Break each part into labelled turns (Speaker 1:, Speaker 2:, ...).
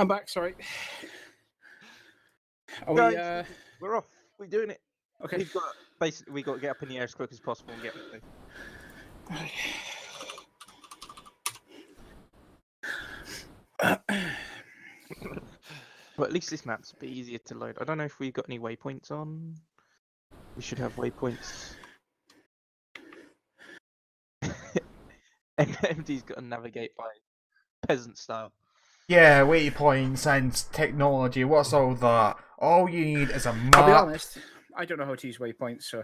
Speaker 1: I'm back. Sorry. Are
Speaker 2: Guys, we're off. We're doing it.
Speaker 1: Okay.
Speaker 2: We've got basically we got to get up in the air as quick as possible and get there. But at least this map's a bit easier to load. I don't know if we've got any waypoints on. We should have waypoints. MD's got to navigate by peasant style.
Speaker 3: Yeah, waypoints and technology. What's all that? All you need is a map.
Speaker 1: I'll be honest. I don't know how to use waypoints, so.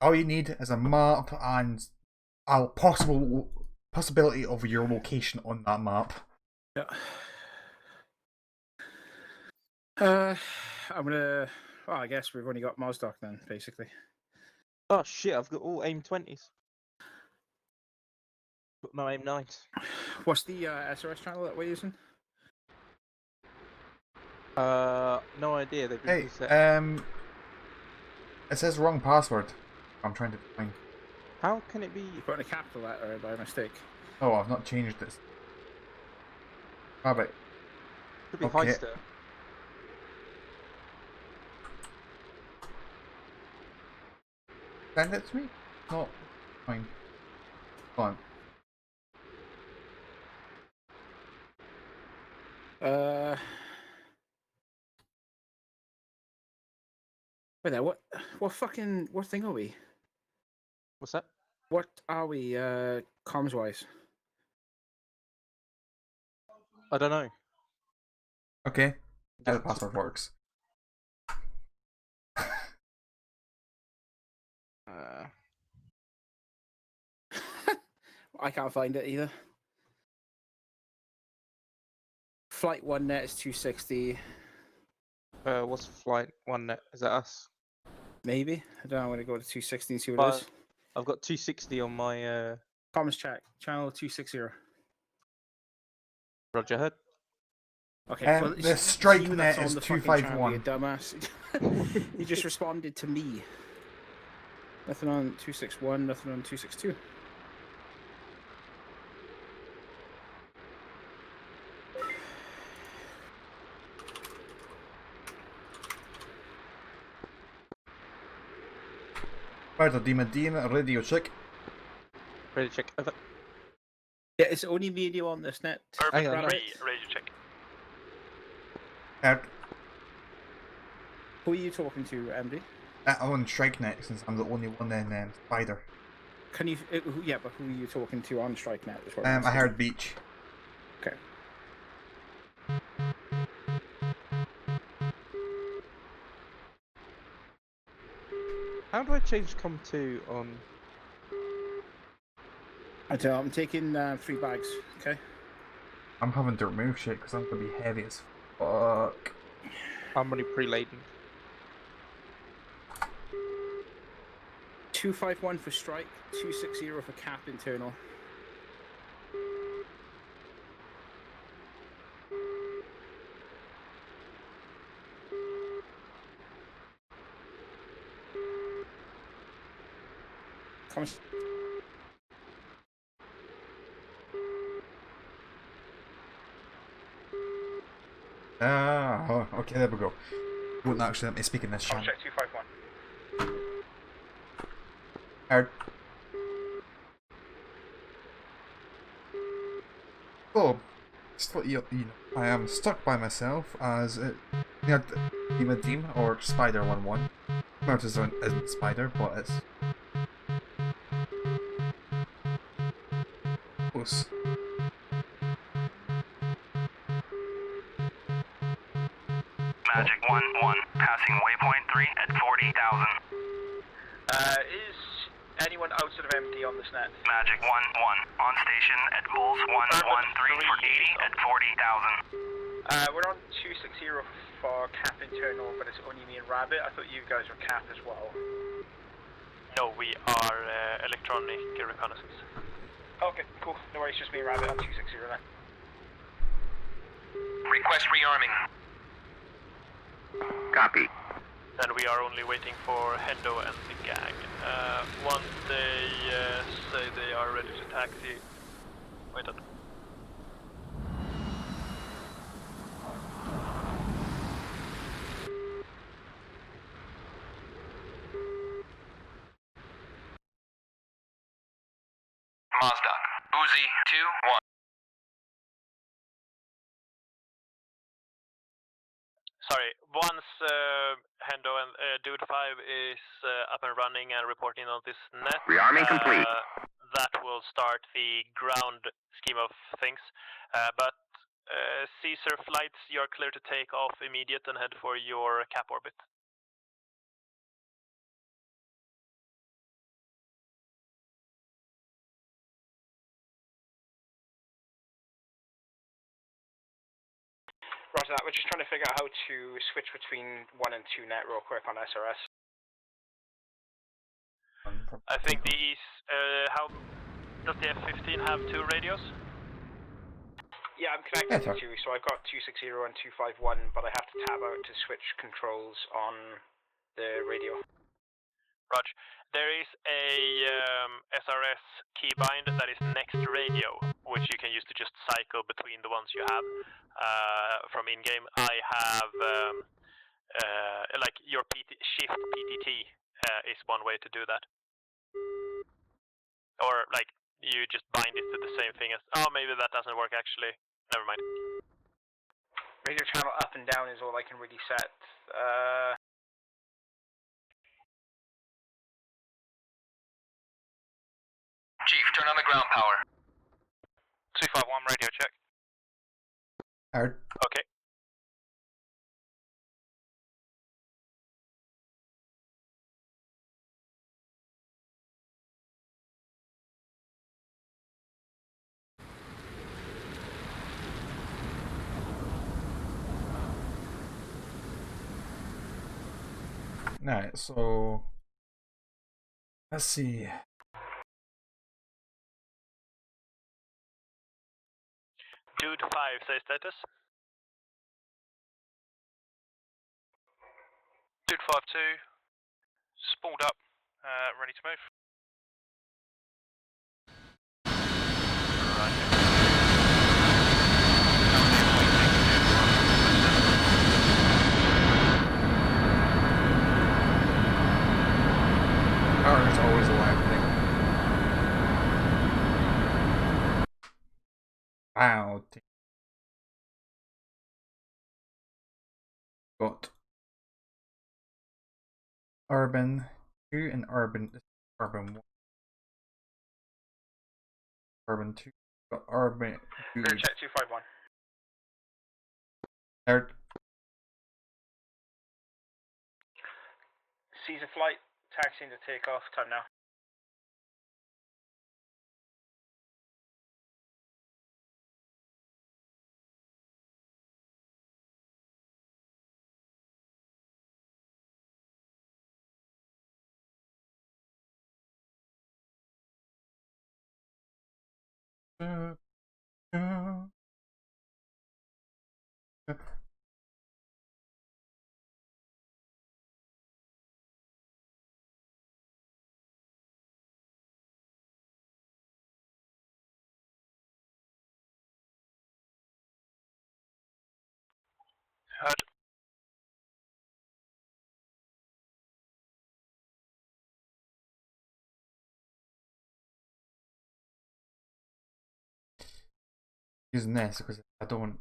Speaker 3: All you need is a map and a possibility of your location on that map.
Speaker 1: Yeah. I'm gonna. Well, I guess we've only got Mosdoc then, basically.
Speaker 2: Oh shit! I've got all aim 20s. Got no aim 9s.
Speaker 1: What's the SRS channel that we're using?
Speaker 2: No idea. They've been
Speaker 3: Hey,
Speaker 2: reset.
Speaker 3: it says wrong password. I'm trying to find.
Speaker 2: How can it be?
Speaker 1: You put in a capital letter by mistake.
Speaker 3: Oh, I've not changed this. Rabbit.
Speaker 2: Could be
Speaker 3: Okay.
Speaker 2: Heister.
Speaker 3: Send it to me? No. Fine. Fine.
Speaker 1: Wait there. What thing are we?
Speaker 2: What's that?
Speaker 1: What are we? Comms wise.
Speaker 2: I don't know.
Speaker 3: Okay. Yeah, the password works.
Speaker 1: I can't find it either. Flight 1 net is 260.
Speaker 2: What's flight 1 net? Is that us?
Speaker 1: Maybe. I don't know. I'm going to go to 260 and see what it is.
Speaker 2: I've got 260 on my
Speaker 1: Comms check. Channel 260.
Speaker 2: Roger head.
Speaker 1: Okay. Well,
Speaker 3: the strike net is 251.
Speaker 1: You dumbass. You just responded to me. Nothing on 261. Nothing on 262.
Speaker 3: Spider Demon Demon, radio check.
Speaker 2: Ready to check. Over.
Speaker 1: Yeah, it's only medium on this net.
Speaker 2: Hang on,
Speaker 4: Radio check.
Speaker 1: Who are you talking to, MD?
Speaker 3: I'm on StrikeNet since I'm the only one in Spider.
Speaker 1: Can you? Yeah, but who are you talking to on StrikeNet?
Speaker 3: I heard Beach.
Speaker 1: Okay.
Speaker 2: How do I change COM2 on?
Speaker 1: I don't know, I'm taking 3 bags. Okay.
Speaker 3: I'm having to remove shit because I'm gonna be heavy as fuck.
Speaker 2: I'm already pre-laden.
Speaker 1: 251 for strike, 260 for cap internal. Come on.
Speaker 3: Okay, there we go. Wouldn't actually let me speak in this channel.
Speaker 4: Check 251.
Speaker 3: Heard. Oh, just what you know, I am stuck by myself as Demon Team or Spider 1-1. Notice isn't Spider, but it's close.
Speaker 4: Magic 1-1, passing waypoint 3 at 40,000. Is anyone outside of MD on this net? Magic 1-1, on station at Bulls 113 for 80 at 40,000. We're on 260 for cap internal, but it's only me and Rabbit. I thought you guys were cap as well. No, we are electronic reconnaissance. Okay, cool. No worries, just me and Rabbit on 260 then. Request rearming. Copy. And we are only waiting for Hendo and the gang. Once they say they are ready to taxi, wait up. Mazda. Uzi 2-1. Sorry, once Hendo and Dude 5 is up and running and reporting on this net,
Speaker 5: Rearming complete.
Speaker 4: That will start the ground scheme of things. But Caesar flights, you're clear to take off immediate and head for your cap orbit. Roger that, we're just trying to figure out how to switch between 1 and 2 net real quick on SRS. I think these, how does the F-15 have 2 radios? Yeah, I'm connected to 2, so I've got 260 and 251, but I have to tab out to switch controls on the radio. Roger. There is a SRS keybind that is next radio, which you can use to just cycle between the ones you have from in-game. I have, like your shift PTT is one way to do that. Or like you just bind it to the same thing as, oh maybe that doesn't work actually, never mind. Radio channel up and down is all I can really set. Chief, turn on the ground power. 251 radio check.
Speaker 3: Heard.
Speaker 4: Okay.
Speaker 3: Alright, so let's see.
Speaker 4: Dude 5, say status. Dude 5-2, spooled up, ready to move.
Speaker 3: Power is always a live thing. Wow. Got Urban 2 and Urban 1. Urban 2. Got Urban 2.
Speaker 4: Rear check 251.
Speaker 3: Heard.
Speaker 4: Caesar flight, taxiing to take off, time now. Heard.
Speaker 3: Using this because I don't.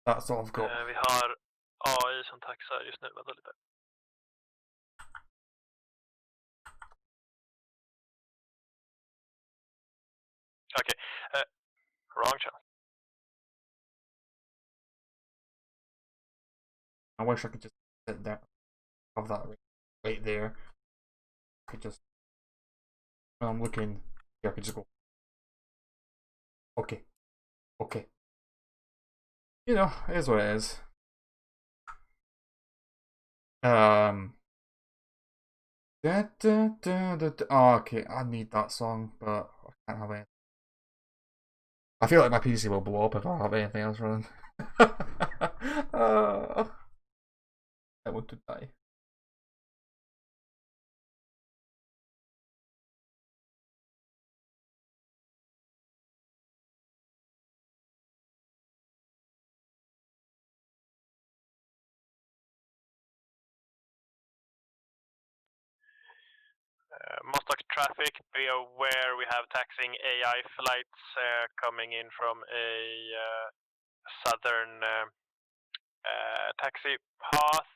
Speaker 3: That's all I've got.
Speaker 4: Vi har AI som taxar just nu, vänta lite. Okay, wrong channel.
Speaker 3: I wish I could just sit there, have that right there. I could just. When I'm looking, yeah, I could just go. Okay. Okay. You know, it is what it is. Oh, okay, I need that song, but I can't have it. I feel like my PC will blow up if I have anything else running. I want to die.
Speaker 4: Mostak traffic, be aware we have taxiing AI flights coming in from a southern taxi path.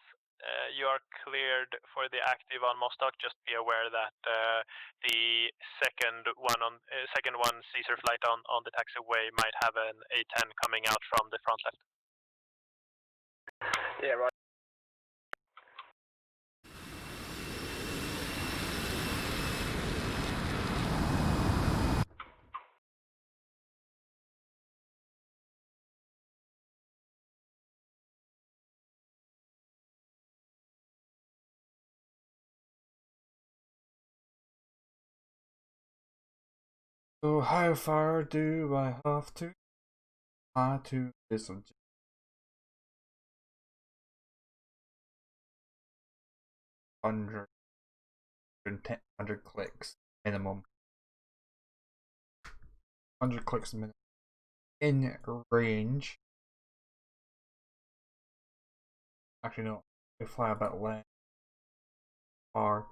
Speaker 4: You are cleared for the active on Mostok. Just be aware that the second one Caesar flight on the taxiway might have an A10 coming out from the front left. Yeah, right.
Speaker 3: So how far do I have to this objective? 100 clicks minimum. 100 clicks minimum. In range. Actually no, we fly a bit less. Or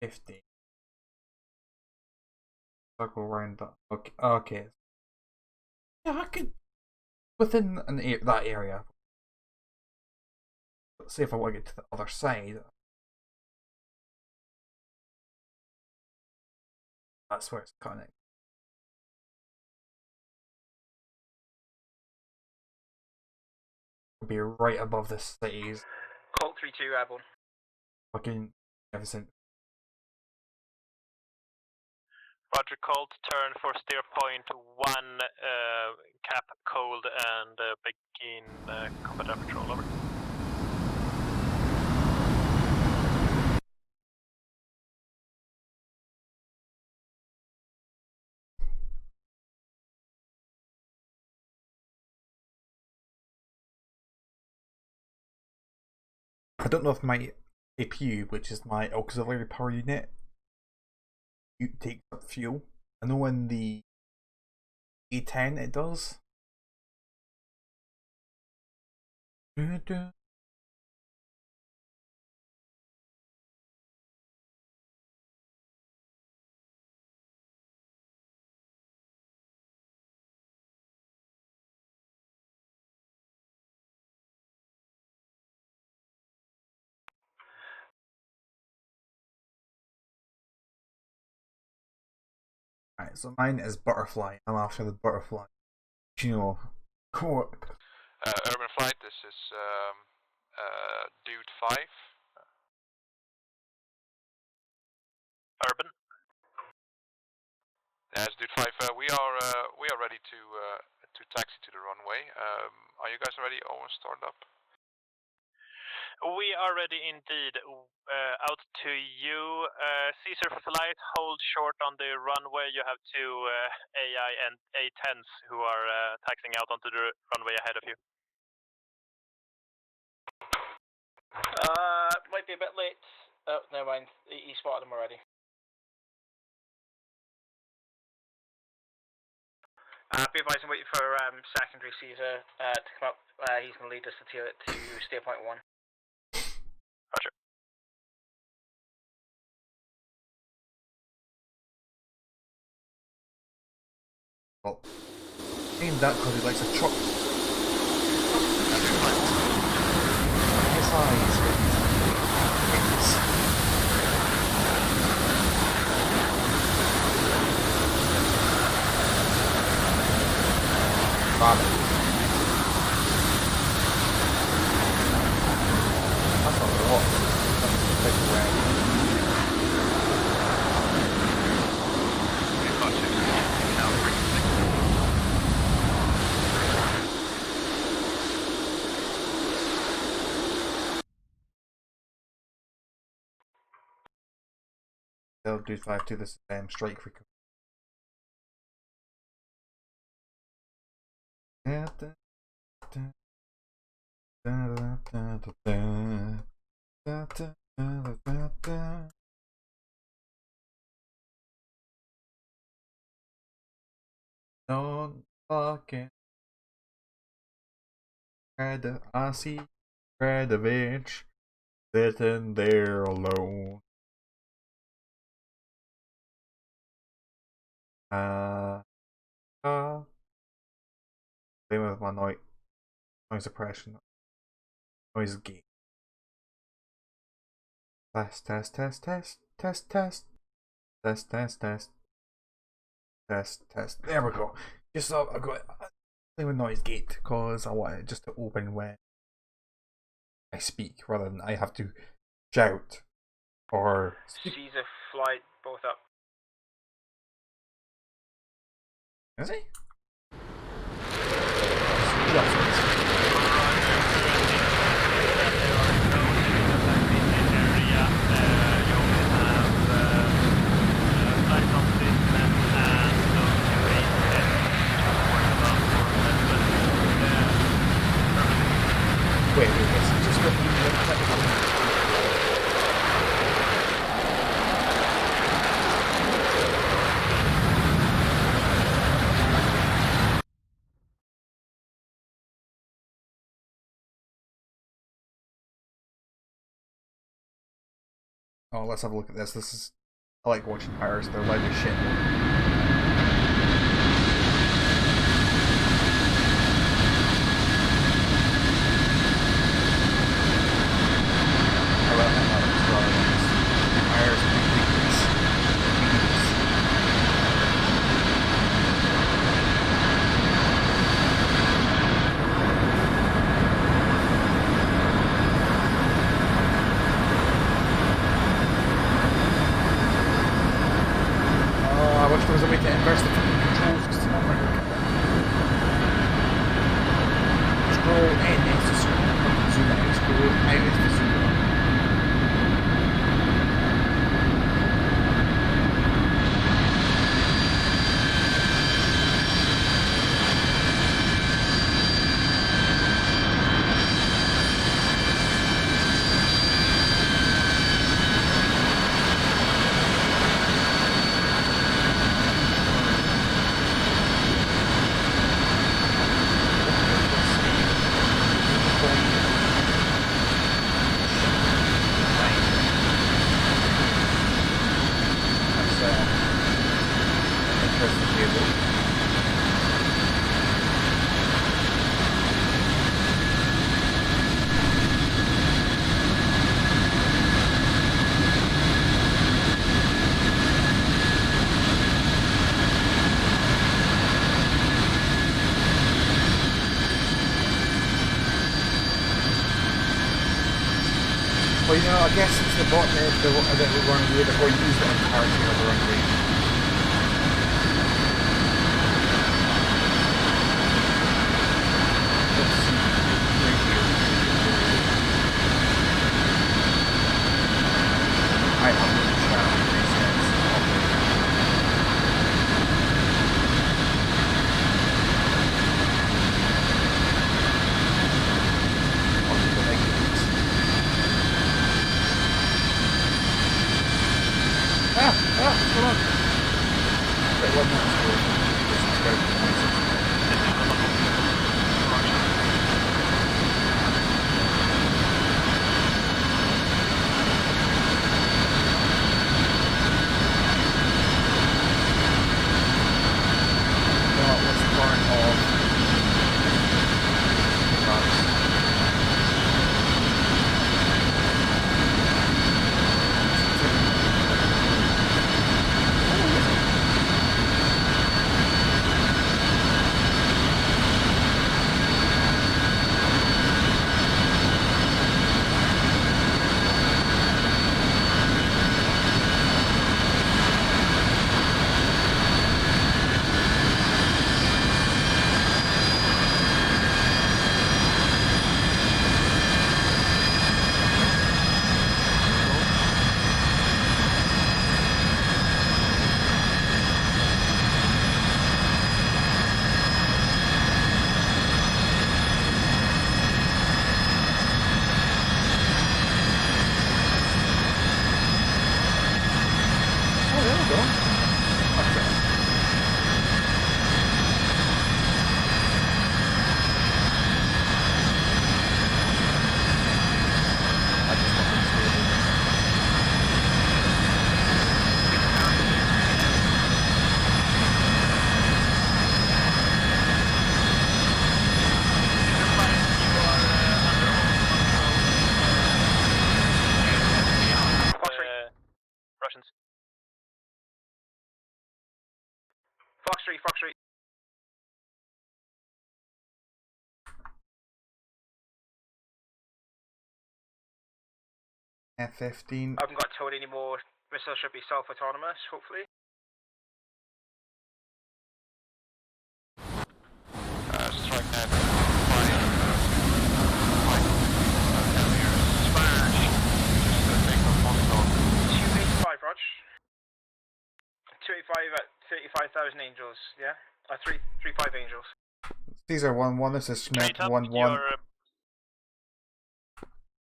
Speaker 3: 50. Circle around that. Okay. Yeah, I could within that area. Let's see if I want to get to the other side. That's where it's cutting. It'll be right above the cities.
Speaker 4: Colt 3-2 airborne.
Speaker 3: Fucking everything.
Speaker 4: Roger, Colt, turn for steer point 1, cap cold, and begin combat air patrol, over.
Speaker 3: I don't know if my APU, which is my auxiliary power unit, takes up fuel. I know in the A10 it does. Alright, so mine is Butterfly. I'm after the Butterfly. You know,
Speaker 5: Urban Flight, this is Dude 5.
Speaker 4: Urban?
Speaker 5: Yes, Dude 5. We are ready to taxi to the runway. Are you guys already almost started up?
Speaker 4: We are ready indeed. Out to you. Caesar flight, hold short on the runway. You have two AI and A10s who are taxiing out onto the runway ahead of you.
Speaker 1: Might be a bit late. Oh, never mind. He spotted him already. Be advised, I'm waiting for secondary Caesar to come up. He's going to lead us to steer point 1.
Speaker 4: Roger.
Speaker 3: well, named that because he likes a truck. His eyes. Got it. That's a lot. That's a big red. They'll do 5-2 this strike frequency. Don't fucking red, I see red bitch. Sitting there alone. Playing with my noise suppression. Noise gate. Test. There we go. Just so I've got play with noise gate because I want it just to open when I speak rather than I have to shout or speak.
Speaker 4: Caesar flight, both up.
Speaker 3: Is he? Wait, just let me Oh, let's have a look at this. I like watching pirates, they're loud as shit. There's a way to inverse the controls because it's not working. Scroll in is to zoom out, scroll out is to zoom in. Well, you know, I guess it's the bot that we're running with, or use the entirety of the runway. Let's see, right here. I have the channel presets. I'll do the negatives. Hold on.
Speaker 4: Fox 3, Fox 3.
Speaker 3: F-15.
Speaker 4: I haven't got told anymore. Missiles should be self-autonomous, hopefully.
Speaker 5: Strike net 5.
Speaker 4: Smash.
Speaker 5: Just take off Moscow.
Speaker 4: 285, Rog. 285 at 35,000 angels, yeah? 35 angels.
Speaker 3: Caesar 1-1, this is Schmidt 1-1.
Speaker 4: Your,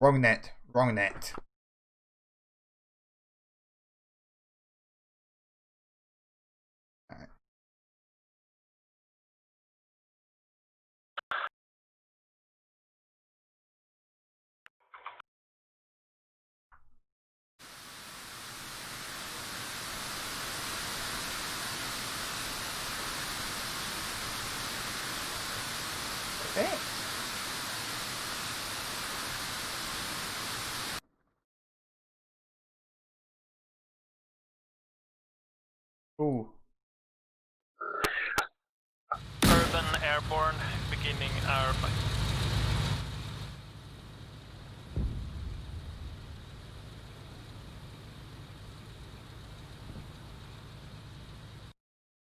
Speaker 3: Wrong net, wrong net. Alright. Okay. Ooh.
Speaker 4: Urban Airborne, beginning our flight.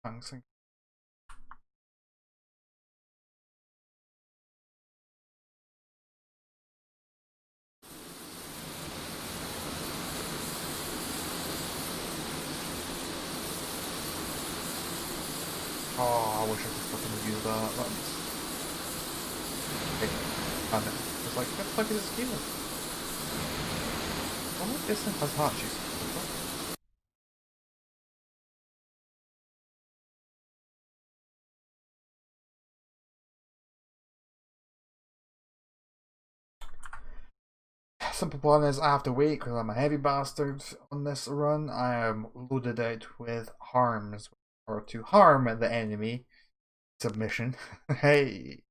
Speaker 3: Thanks. Oh, I wish I could fucking use that. That's... Okay. And it's like, what the fuck is this game? Oh, this thing has hatches. Simple plan is I have to wait because I'm a heavy bastard on this run. I am loaded out with harms, or to harm the enemy. Submission. Hey!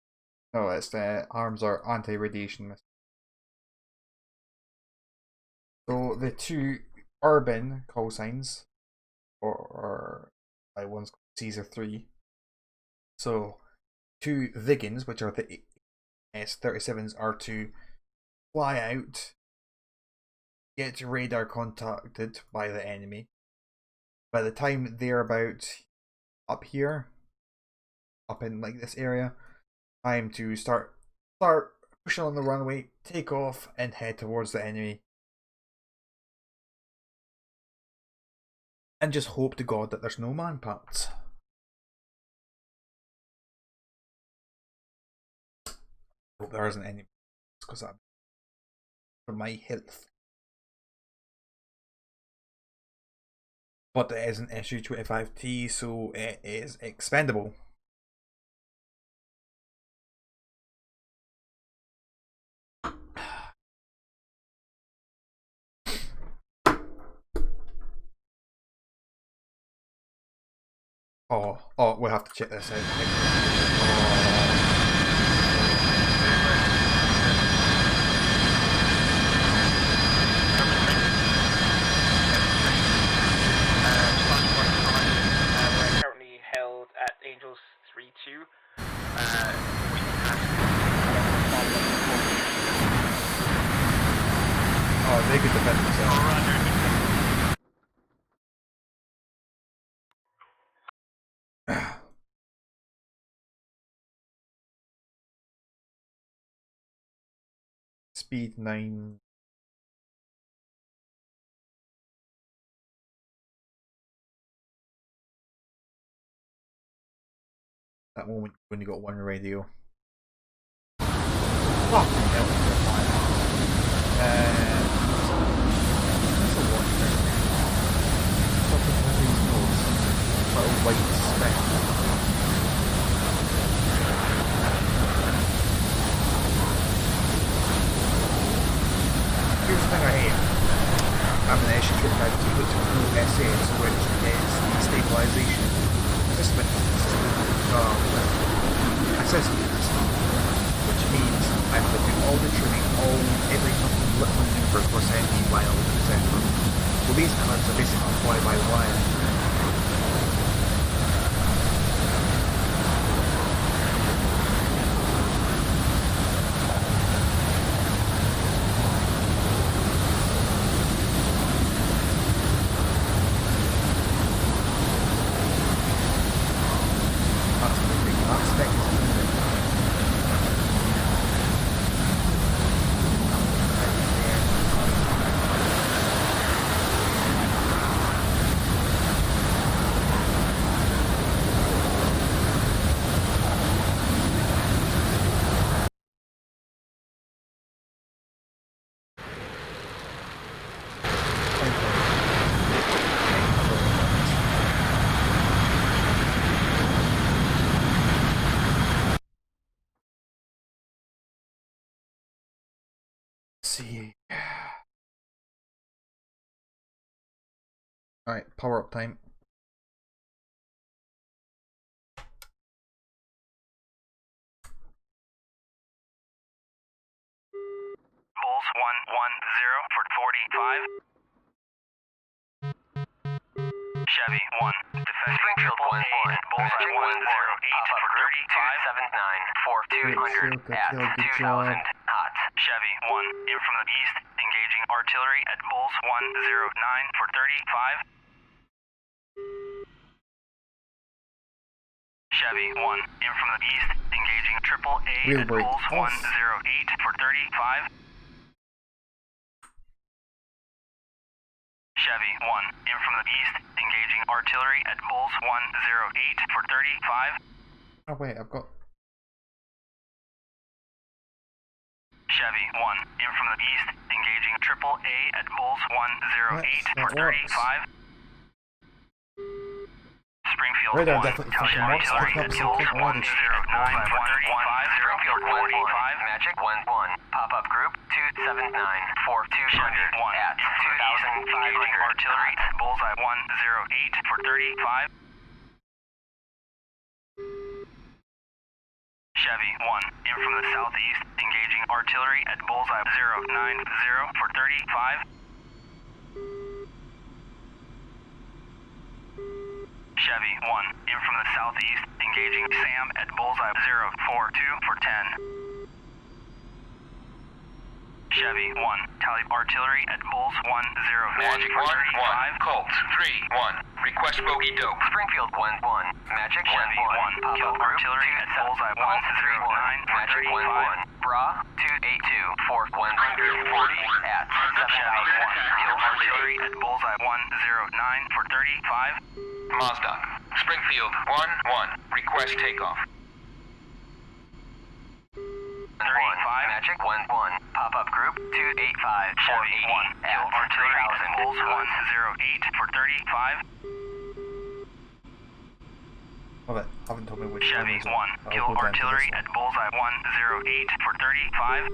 Speaker 3: No, it's the harms are anti-radiation. So the two urban call signs, or one's called Caesar 3. So two Viggens, which are the S-37s, are to fly out, get radar contacted by the enemy. By the time they're about up here, up in like this area, time to start pushing on the runway, take off, and head towards the enemy. And just hope to God that there's no man parts. Hope there isn't any, because that for my health. But it is an SU-25T, so it is expendable. Oh, we'll have to check this out.
Speaker 4: We're currently held at Angels 3-2.
Speaker 3: Oh, they could defend themselves. Speed 9. That moment when you got one radio. Fucking hell, that's a watch there. Fucking everybody's nose. Little white speck. Here's the thing I hate. I'm an SU-25T which is no SS, which is stabilization assessment assessment system, which means I have to do all the training, every fucking little maneuver for sending while etc. Well, these cards are basically fly-by-wire. Alright, power up time.
Speaker 4: Bulls 110 for 45. Chevy 1, defending
Speaker 6: Springfield
Speaker 4: triple
Speaker 6: 1-1,
Speaker 4: A at Bullseye
Speaker 6: Magic
Speaker 4: 108
Speaker 6: pop-up
Speaker 4: for
Speaker 6: group 279
Speaker 4: 35.
Speaker 6: 4200
Speaker 3: Good
Speaker 6: at
Speaker 3: kill, good job.
Speaker 6: 2000 hot.
Speaker 4: Chevy 1, in from the east, engaging artillery at Bulls 109 for 35. Chevy 1, in from the east, engaging triple A
Speaker 3: Wheel
Speaker 4: at
Speaker 3: brake
Speaker 4: Bulls
Speaker 3: off.
Speaker 4: 108 for 35. Chevy 1, in from the east, engaging artillery at Bulls 108 for 35.
Speaker 3: Oh wait, I've got...
Speaker 4: Chevy 1, in from the east, engaging triple A at Bulls 108 for
Speaker 3: That works.
Speaker 4: 35. Springfield
Speaker 3: Radar
Speaker 4: 1,
Speaker 3: definitely
Speaker 4: Italian
Speaker 3: fucking works.
Speaker 4: artillery
Speaker 3: Picking up
Speaker 4: at
Speaker 3: some
Speaker 4: Bulls
Speaker 3: kick already.
Speaker 4: 109 for 35.
Speaker 6: Springfield 1-1,
Speaker 4: 45.
Speaker 6: Magic 1-1, pop-up group 279 4200
Speaker 4: Chevy 1,
Speaker 6: at
Speaker 4: engaging
Speaker 6: 2500
Speaker 4: artillery
Speaker 6: hot.
Speaker 4: at Bullseye 108 for 35. Chevy 1, in from the southeast, engaging artillery at Bullseye 090 for 35. Chevy 1, in from the southeast, engaging Sam at Bullseye 042 for 10. Chevy 1, tally artillery at Bulls 101
Speaker 7: Magic
Speaker 4: for
Speaker 7: 1-1,
Speaker 4: 35.
Speaker 7: Colt 3-1, request bogey dope.
Speaker 6: Springfield 1-1, Magic
Speaker 4: Chevy
Speaker 6: 1-1,
Speaker 4: 1, kill
Speaker 6: pop-up group
Speaker 4: artillery at Bullseye 109 for
Speaker 6: Magic
Speaker 4: 35.
Speaker 6: 1-1, Bra 282 for 140 at
Speaker 4: Chevy 1,
Speaker 6: 7000
Speaker 4: kill artillery at Bullseye 109 for 35.
Speaker 7: Mazda, Springfield 1-1, request takeoff.
Speaker 6: 1, Magic 1-1, pop-up group 285
Speaker 4: Chevy 1,
Speaker 6: 480
Speaker 4: kill
Speaker 6: at
Speaker 4: artillery at
Speaker 6: 3000
Speaker 4: Bulls
Speaker 6: hot.
Speaker 4: 108 for 35.
Speaker 3: Love it. Haven't told me which
Speaker 4: Chevy
Speaker 3: one
Speaker 4: 1,
Speaker 3: is it.
Speaker 4: kill
Speaker 3: I'll go down to
Speaker 4: artillery
Speaker 3: this
Speaker 4: at Bullseye 108 for 35.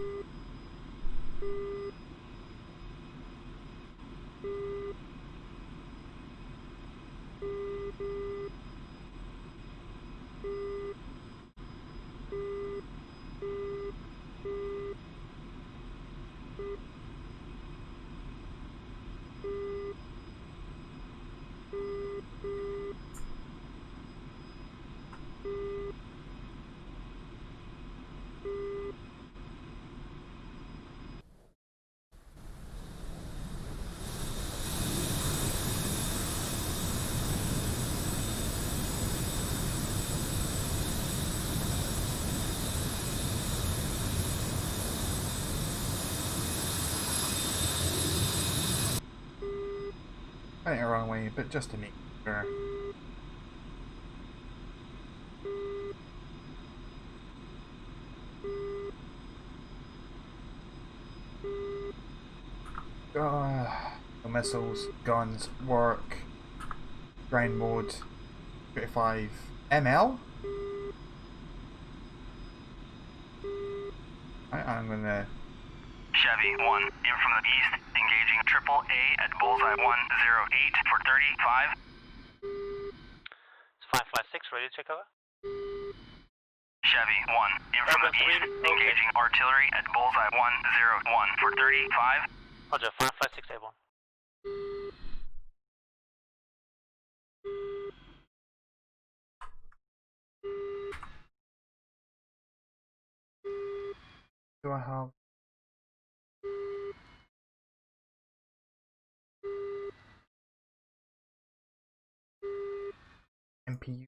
Speaker 3: I went the wrong way, but just to make sure. The missiles, guns, work, grind mode, 35 ML? I'm gonna...
Speaker 4: Chevy 1, in from the east, engaging triple A at Bullseye 108 for 35.
Speaker 8: 556, ready to check over?
Speaker 4: Chevy 1, in from the east, engaging artillery at Bullseye 101 for 35.
Speaker 8: Roger, 556 A1.
Speaker 3: Do I have... MPU?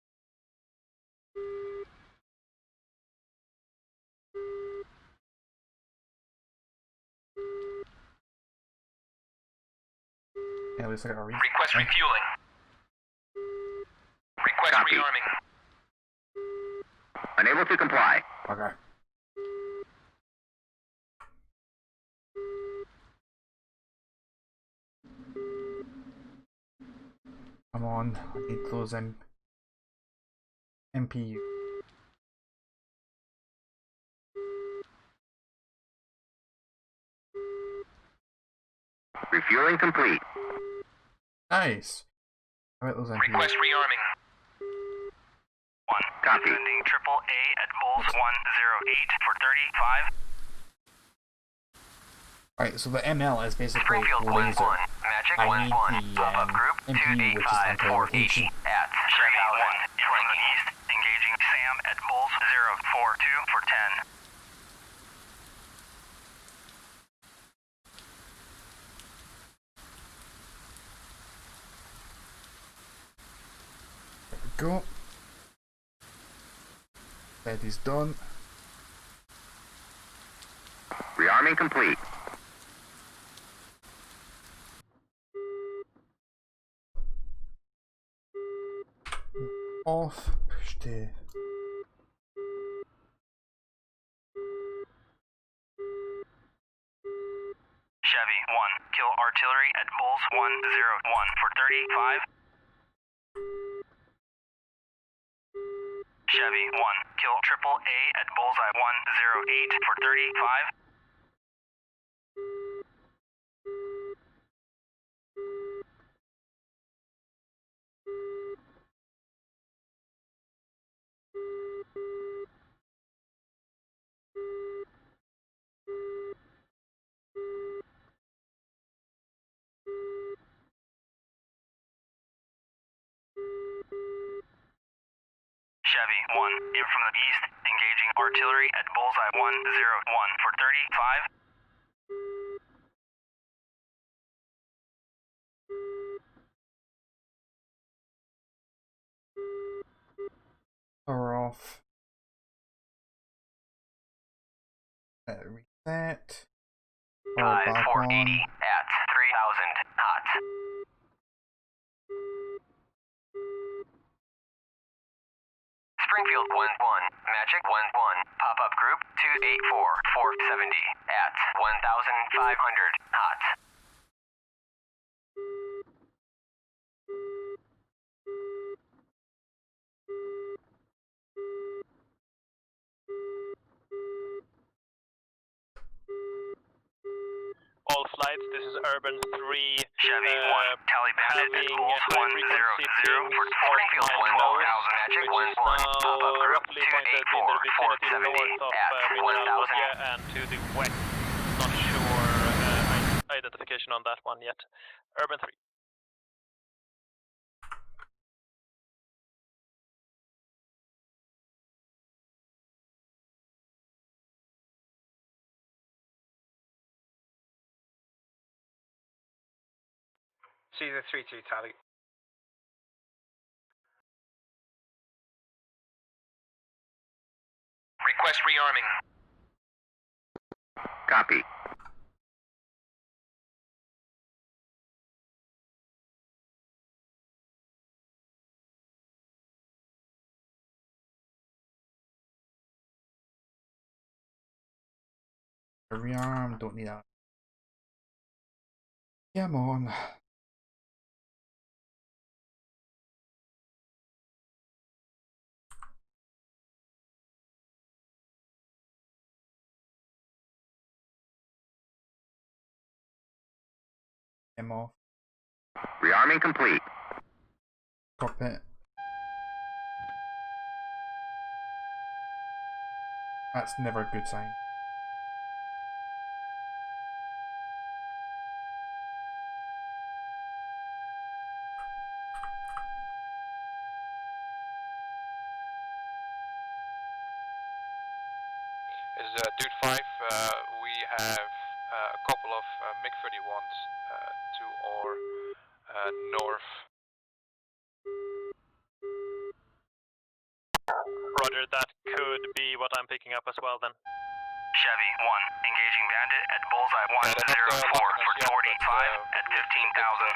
Speaker 3: Yeah, at least I got a reason.
Speaker 7: Request refueling. Request
Speaker 9: Copy.
Speaker 7: rearming.
Speaker 9: Unable to comply.
Speaker 3: Okay. Come on, I need those in. MPU.
Speaker 9: Refueling complete.
Speaker 3: Nice. How about those MPs?
Speaker 7: Request rearming.
Speaker 4: 1.
Speaker 6: Copy.
Speaker 4: Sending triple A at Bulls 108 for 35.
Speaker 3: Right, so the ML is basically
Speaker 6: Springfield 1-1.
Speaker 3: laser.
Speaker 6: Magic
Speaker 3: I
Speaker 6: 1-1.
Speaker 3: need the
Speaker 6: Pop-up group
Speaker 3: MP, which is
Speaker 6: 285
Speaker 3: anti-rotation.
Speaker 6: 480 at
Speaker 4: Chevy 1
Speaker 6: 3000.
Speaker 4: in from the east, engaging Sam at Bulls 042 for 10.
Speaker 3: There we go. Steady's done.
Speaker 6: Rearming complete.
Speaker 3: Off. Push to.
Speaker 4: Chevy 1, kill artillery at Bulls 101 for 35. Chevy 1, kill triple A at Bullseye 108 for 35. Chevy 1, in from the east, engaging artillery at Bullseye 101 for 35.
Speaker 3: Power off. Reset. Power
Speaker 6: 5
Speaker 3: back
Speaker 6: 480
Speaker 3: on.
Speaker 6: at 3000 hot. Springfield 1-1. Magic 1-1. Pop-up group 284 470 at 1500 hot.
Speaker 8: All flights, this is Urban 3.
Speaker 4: Chevy 1, Tally Bandit at
Speaker 8: Having
Speaker 4: Bulls
Speaker 8: high frequency
Speaker 4: 100 for
Speaker 8: pings
Speaker 4: 40.
Speaker 6: Springfield 1-1. Magic
Speaker 8: which is
Speaker 6: 1-1.
Speaker 8: now
Speaker 6: Pop-up group
Speaker 8: roughly pointed in the
Speaker 6: 284
Speaker 8: vicinity
Speaker 6: 470
Speaker 8: north of
Speaker 6: at
Speaker 8: Mineral
Speaker 6: 1000.
Speaker 8: Lodge and to the west. Not sure identification on that one yet. Urban 3.
Speaker 1: Caesar 3-2 tally.
Speaker 7: Request rearming.
Speaker 6: Copy.
Speaker 3: Rearm, don't need that. Come on. Him off.
Speaker 6: Rearming complete.
Speaker 3: Cockpit. That's never a good sign.
Speaker 5: Is Dude 5, we have a couple of MiG-31s to our north.
Speaker 8: Roger, that could be what I'm picking up as well then.
Speaker 4: Chevy 1, engaging Bandit at Bullseye
Speaker 5: they're not
Speaker 4: 104
Speaker 5: locking
Speaker 4: for
Speaker 5: us yet,
Speaker 4: 45 at 15,000.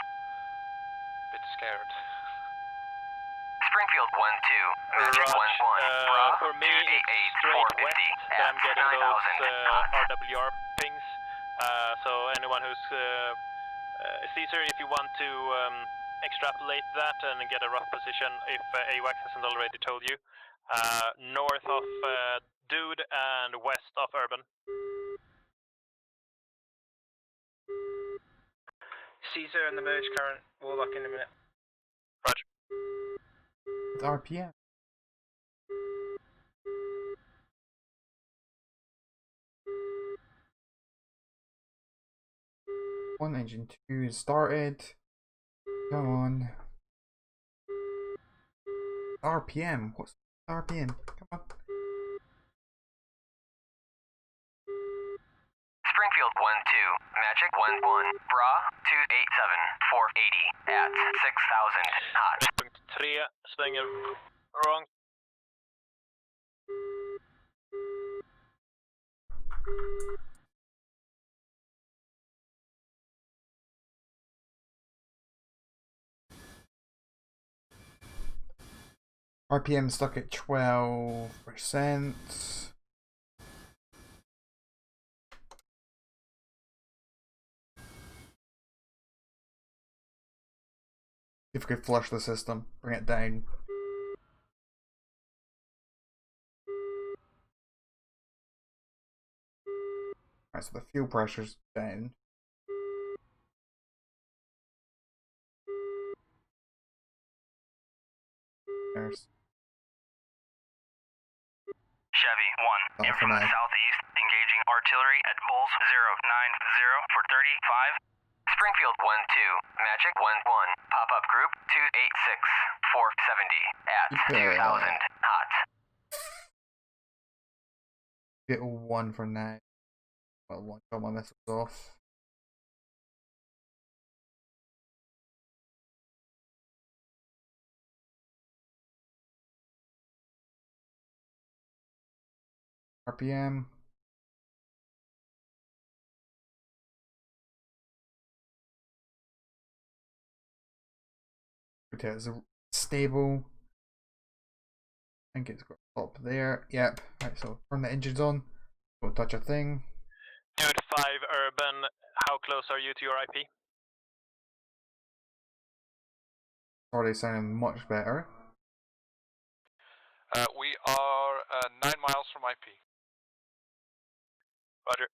Speaker 5: Bit scared.
Speaker 6: Springfield 1-2. Magic 1-1. Rob
Speaker 8: For me, it's
Speaker 6: 288
Speaker 8: straight
Speaker 6: 450
Speaker 8: west that
Speaker 6: at
Speaker 8: I'm getting those
Speaker 6: 9000 hot.
Speaker 8: RWR pings. So anyone who's Caesar, if you want to extrapolate that and get a rough position, if AWAC hasn't already told you, north of Dude and west of Urban.
Speaker 1: Caesar and the merge current. Warlock in a minute.
Speaker 8: Roger.
Speaker 3: RPM. One engine 2 is started. Come on. RPM. What's RPM? Come on.
Speaker 6: Springfield 1-2, Magic 1-1, Bra 287, 480 at 6,000 knots.
Speaker 8: 3 svänger wrong.
Speaker 3: RPM stuck at 12%. If we could flush the system, bring it down. Right, so the fuel pressure's down. There's
Speaker 6: Chevy 1, in
Speaker 3: for
Speaker 6: from the
Speaker 3: now.
Speaker 6: southeast, engaging artillery at Bulls 090 for 35. Springfield 1-2, Magic 1-1, pop-up group 286, 470 at
Speaker 3: Yeah.
Speaker 6: 2,000 knots.
Speaker 3: Get 1 for now. Well, one got my missiles off. RPM. Okay, it's stable. I think it's got top there. Yep. Right, so turn the engines on. Don't touch a thing.
Speaker 8: Dude 5 Urban, how close are you to your IP?
Speaker 3: Already sounding much better.
Speaker 5: We are 9 miles from IP.
Speaker 8: Roger.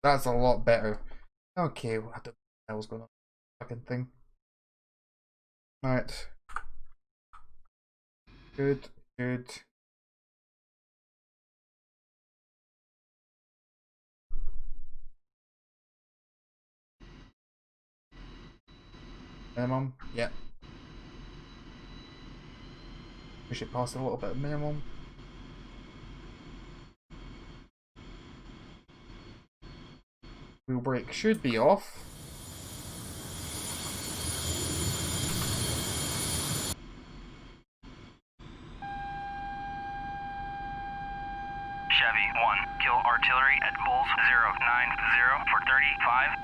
Speaker 3: That's a lot better. Okay, well, I don't know what the hell's going on. Fucking thing. Alright. Good, good. Minimum, yep. Push it past a little bit of minimum. Wheel brake should be off.
Speaker 6: Chevy 1, kill artillery at Bulls 090 for 35.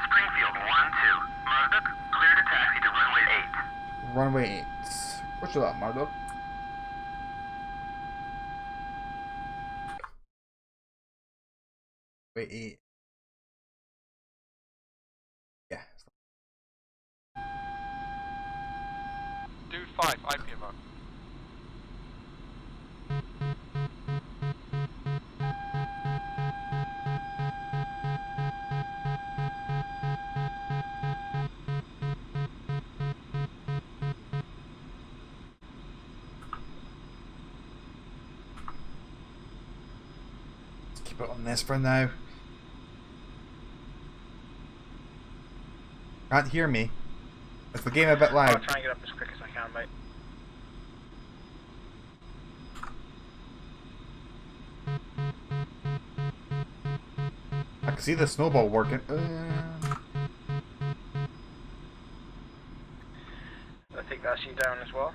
Speaker 6: Springfield 1-2, Marduk, clear to taxi to runway 8.
Speaker 3: Runway 8. What's that, Marduk? Runway 8. Yeah.
Speaker 5: Dude 5, IPMR.
Speaker 3: Let's keep it on this for now. Can't hear me. Is the game a bit
Speaker 1: I'll
Speaker 3: loud?
Speaker 1: try and get up as quick as I can, mate.
Speaker 3: I can see the snowball working.
Speaker 1: I think that's you down as well.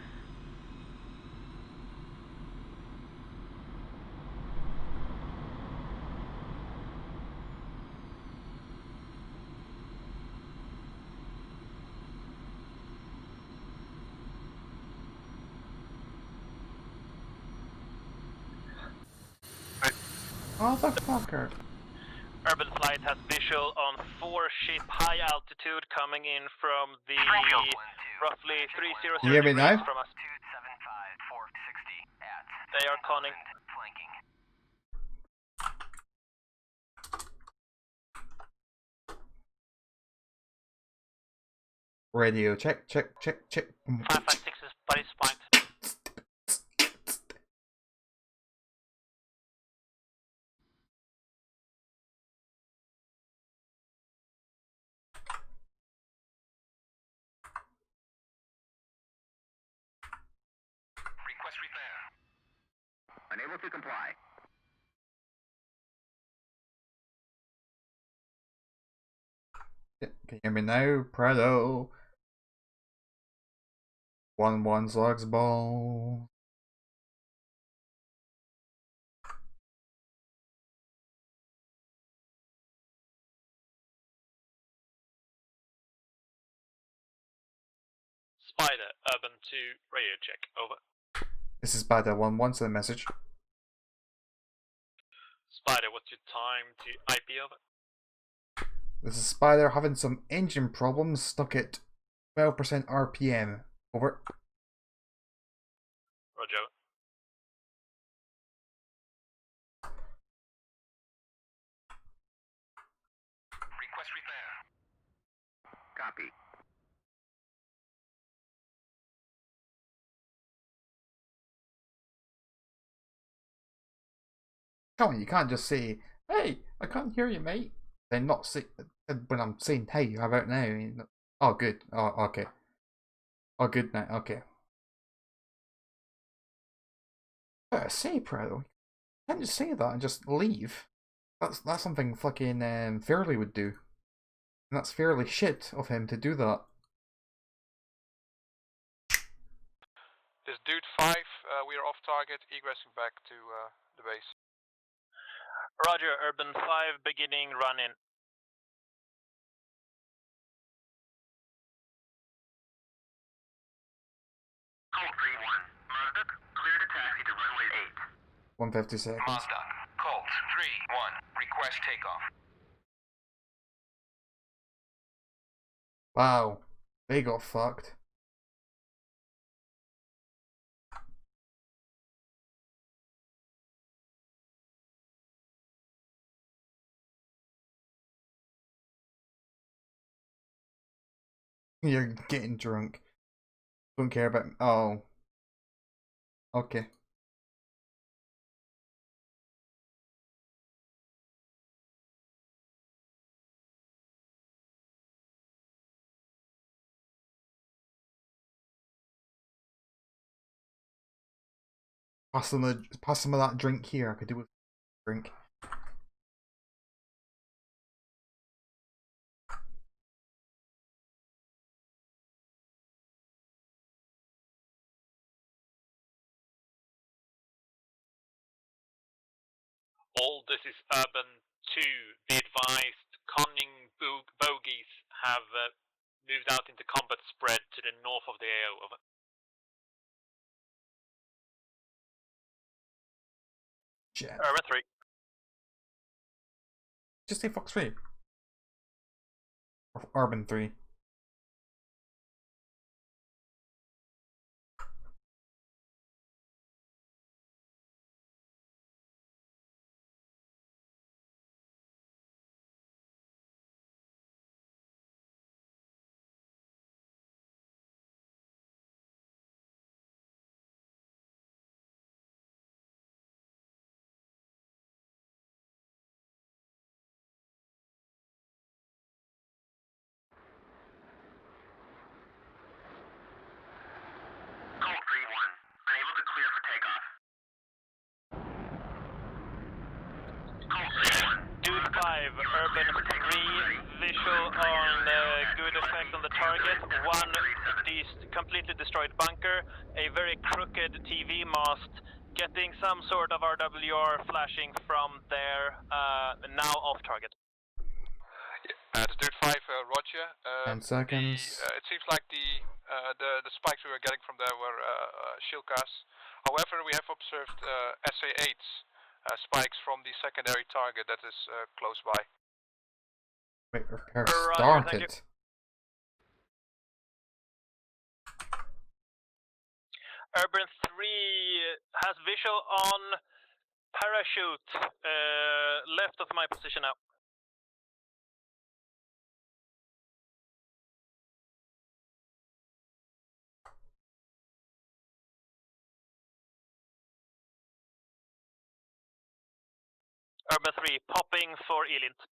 Speaker 3: Motherfucker.
Speaker 8: Urban Flight has visual on 4 ship high altitude coming in from the
Speaker 6: Springfield 1-2,
Speaker 8: roughly 300
Speaker 3: You hear me
Speaker 8: degrees
Speaker 3: now?
Speaker 8: from us.
Speaker 6: 275, 460 at
Speaker 8: They are conning.
Speaker 6: 10,000 flanking.
Speaker 3: Radio, check.
Speaker 8: 556 is body spiked.
Speaker 7: Request repair.
Speaker 6: Unable to comply.
Speaker 3: Can you hear me now? Prado. 1-1 slugs ball.
Speaker 8: Spider, Urban 2, radio check, over.
Speaker 3: This is Bada 1-1, so the message.
Speaker 8: Spider, what's your time to IP, over?
Speaker 3: This is Spider having some engine problems, stuck at 12% RPM. Over.
Speaker 8: Roger.
Speaker 7: Request repair.
Speaker 6: Copy.
Speaker 3: Come on, you can't just say, hey, I can't hear you, mate. Then not say, when I'm saying, hey, how about now? Oh, good. Oh, okay. Oh, good now. Okay. I say, Prado, you can't just say that and just leave. That's something fucking Fairley would do. And that's fairly shit of him to do that.
Speaker 5: This dude 5, we are off target, egressing back to the base.
Speaker 8: Roger, Urban 5, beginning run in.
Speaker 6: Colt 3-1. Mazdak, clear to taxi to runway
Speaker 3: 150 seconds.
Speaker 7: Mazdak. Colt 3-1. Request takeoff.
Speaker 3: Wow. They got fucked. You're getting drunk. Don't care about. Oh. Okay. Pass some of that drink here. I could do with drink.
Speaker 8: All this is Urban 2. Be advised, conning bogies have moved out into combat spread to the north of the AO. Over.
Speaker 3: Shit.
Speaker 8: Urban 3.
Speaker 3: Just say Fox 3. Or Urban 3.
Speaker 6: Colt 3-1. Unable to clear for takeoff. Colt 3-1.
Speaker 8: Dude 5, Urban 3, visual on good effect on the target. 1, completely destroyed bunker, a very crooked TV mast, getting some sort of RWR flashing from there, now off target.
Speaker 5: It's dude 5, Roger.
Speaker 3: 10 seconds.
Speaker 5: It seems like the spikes we were getting from there were Shilkas. However, we have observed SA-8s spikes from the secondary target that is close by.
Speaker 3: Wait, repair
Speaker 8: Roger, thank you.
Speaker 3: started.
Speaker 8: Urban 3 has visual on parachute, left of my position now. Urban 3, popping for Elint.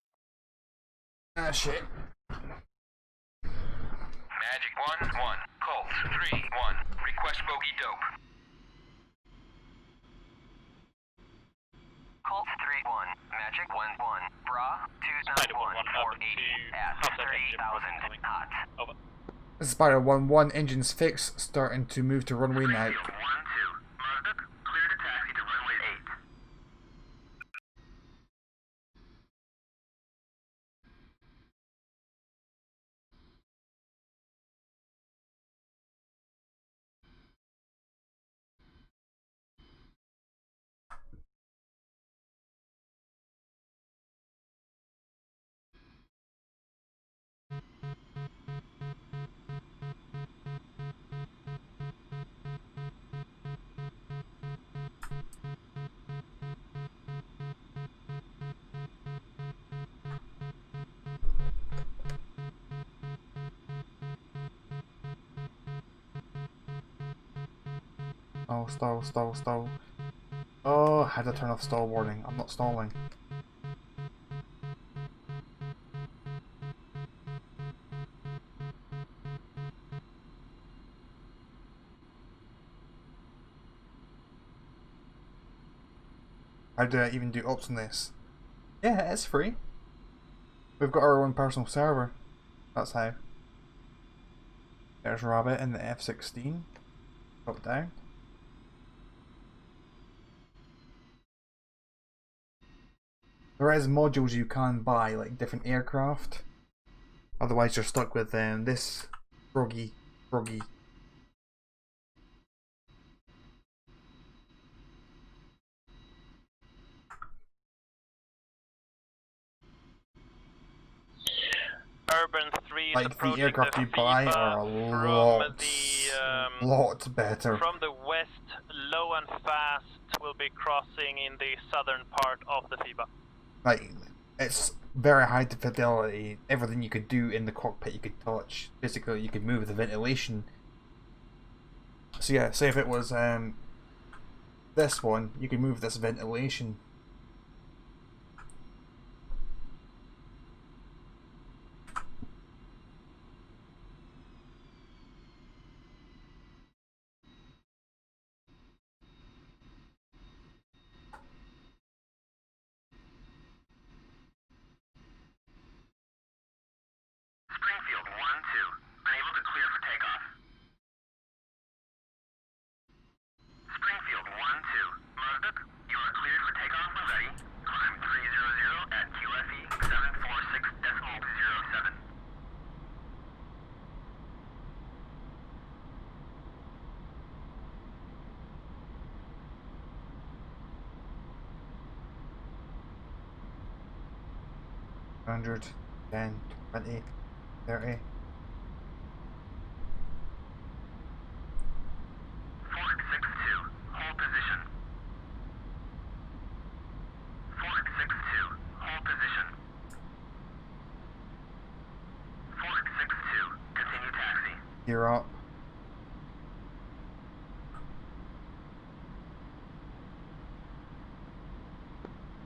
Speaker 3: Ah, shit.
Speaker 7: Magic 1-1. Colt 3-1. Request bogey dope.
Speaker 6: Colt 3-1. Magic 1-1. Bra
Speaker 8: Spider
Speaker 6: 291
Speaker 8: 1-1 up to
Speaker 6: 480 at
Speaker 8: half second engine
Speaker 6: 30,000
Speaker 8: coming.
Speaker 6: hot.
Speaker 8: Over.
Speaker 3: Spider 1-1, engines fixed, starting to move to runway now.
Speaker 7: 1-2. Marduk, clear to taxi to runway 8.
Speaker 3: Oh, stall, stall, stall. Oh, I had to turn off stall warning. I'm not stalling. How do I even do ops on this? Yeah, it's free. We've got our own personal server. That's how. There's Rabbit in the F-16. Drop down. There is modules you can buy, like different aircraft. Otherwise you're stuck with this froggy.
Speaker 8: Urban 3 is
Speaker 3: Like the
Speaker 8: approaching
Speaker 3: aircraft you buy
Speaker 8: FIBA
Speaker 3: are a lot better.
Speaker 8: From the west, low and fast will be crossing in the southern part of the FIBA.
Speaker 3: Like, it's very high fidelity. Everything you could do in the cockpit you could touch. Basically, you could move the ventilation. So yeah, say if it was this one, you could move this ventilation.
Speaker 7: Springfield 1-2. Unable to clear for takeoff. Springfield 1-2. Marduk, you are cleared for takeoff when ready. Climb 300 at QFE 746.07.
Speaker 3: $100, 10, 20, 30.
Speaker 7: Fork 6-2. Hold position. Fork 6-2. Hold position. Fork 6-2. Continue taxi.
Speaker 3: You're up.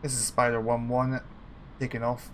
Speaker 3: This is Spider 1-1 taking off.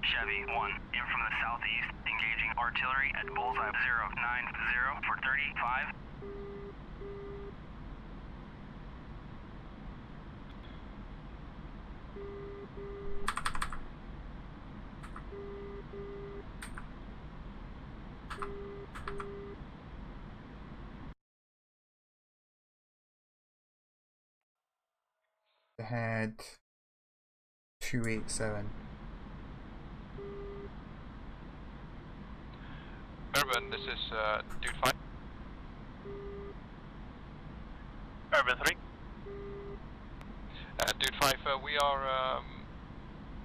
Speaker 6: Chevy 1, in from the southeast, engaging artillery at bullseye 090 for 35.
Speaker 3: Ahead 287.
Speaker 5: Urban, this is Dude 5.
Speaker 8: Urban 3.
Speaker 5: Dude 5, we are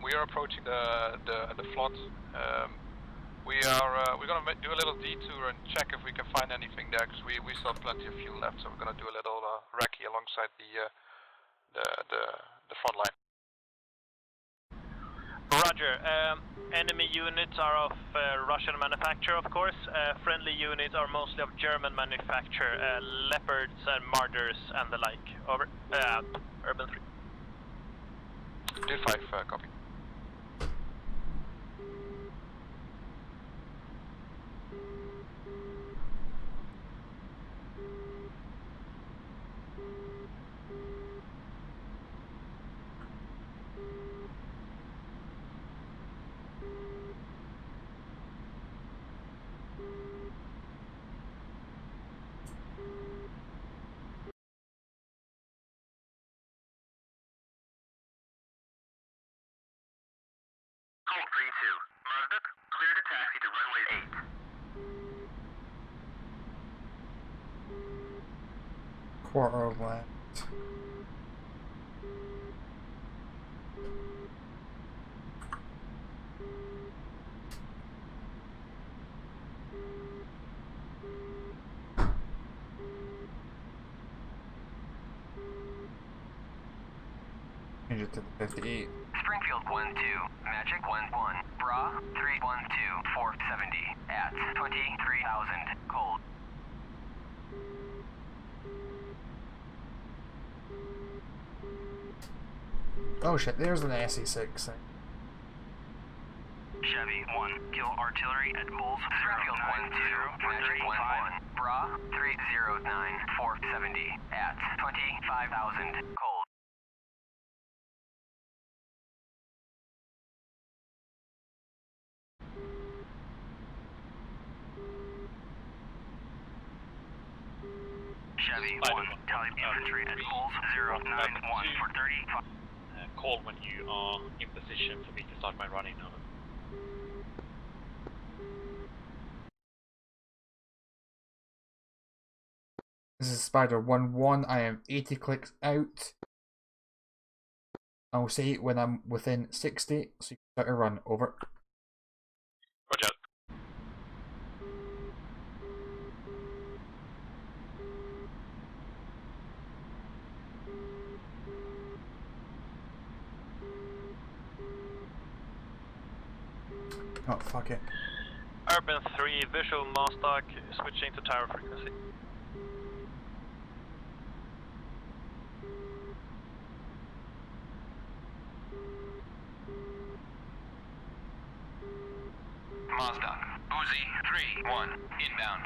Speaker 5: We are approaching the flood. We're gonna do a little detour and check if we can find anything there, because we still have plenty of fuel left. So we're gonna do a little recce alongside the front line.
Speaker 8: Roger. Enemy units are of Russian manufacture, of course. Friendly units are mostly of German manufacture, Leopards and Marders and the like. Over. Urban 3.
Speaker 5: Do 5, copy.
Speaker 7: Colt 3-2. Mozdok, clear to taxi to runway 8.
Speaker 3: Quarter left. Change it to the 58.
Speaker 6: Springfield 1-2, Magic 1-1, Bra 312, 470 at 23,000 cold.
Speaker 3: Oh shit, there's an SE6 thing.
Speaker 6: Chevy 1, kill artillery at Bulls. Springfield 1-2, Magic 1-1, Bra 309, 470 at 25,000 cold. Chevy 1, tally infantry at Bulls 091 for 35.
Speaker 9: Call when you are in position for me to start my running now.
Speaker 3: This is Spider 1-1. I am 80 clicks out. I'll say it when I'm within 60, so you can start a run. Over.
Speaker 9: Roger.
Speaker 3: Oh, fuck it.
Speaker 8: Urban 3, visual Mozdok, switching to tower frequency.
Speaker 6: Mozdok, Uzi 3-1, inbound.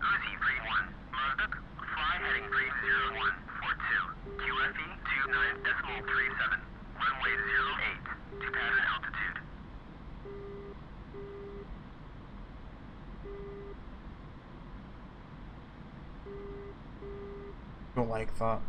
Speaker 7: Uzi 3-1. Mozdok, fly heading 30142. QFE 29.37. Runway 08 to pattern altitude.
Speaker 3: Don't like that.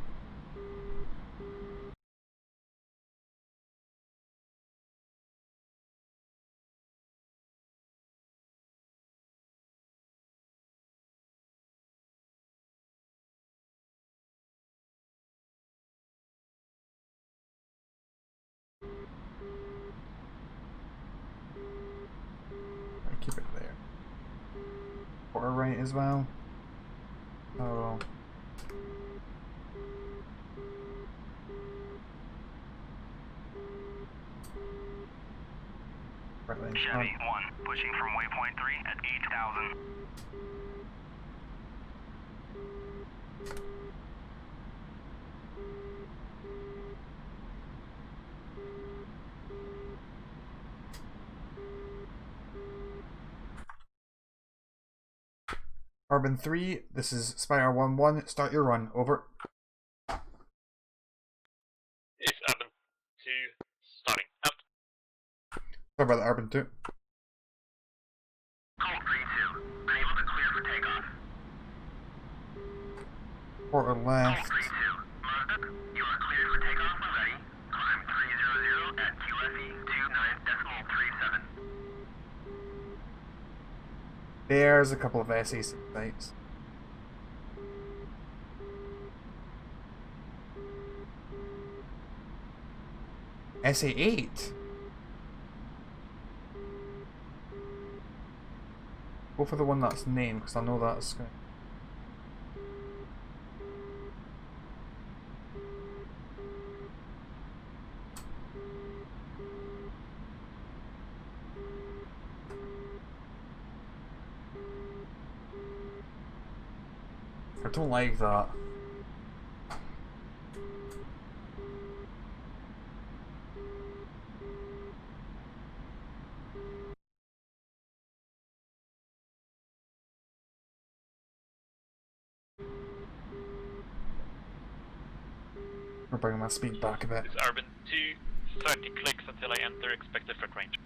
Speaker 3: Keep it there. Quarter right as well. Oh. Right lane.
Speaker 6: Chevy 1, pushing from waypoint 3 at 8,000.
Speaker 3: Urban 3, this is Spire 1-1. Start your run. Over.
Speaker 9: It's Urban 2 starting out.
Speaker 3: Sorry about that, Urban 2.
Speaker 7: Colt 3-2. Unable to clear for takeoff.
Speaker 3: Quarter
Speaker 7: Colt
Speaker 3: left.
Speaker 7: 3-2. Mozdok, you are cleared for takeoff when ready. Climb 300 at QFE 29.37.
Speaker 3: There's a couple of SE sites. SA8. Go for the one that's named, because I know that's going. I don't like that. We're bringing my speed back a bit.
Speaker 9: This is Urban 2, 30 clicks until I enter expected front range.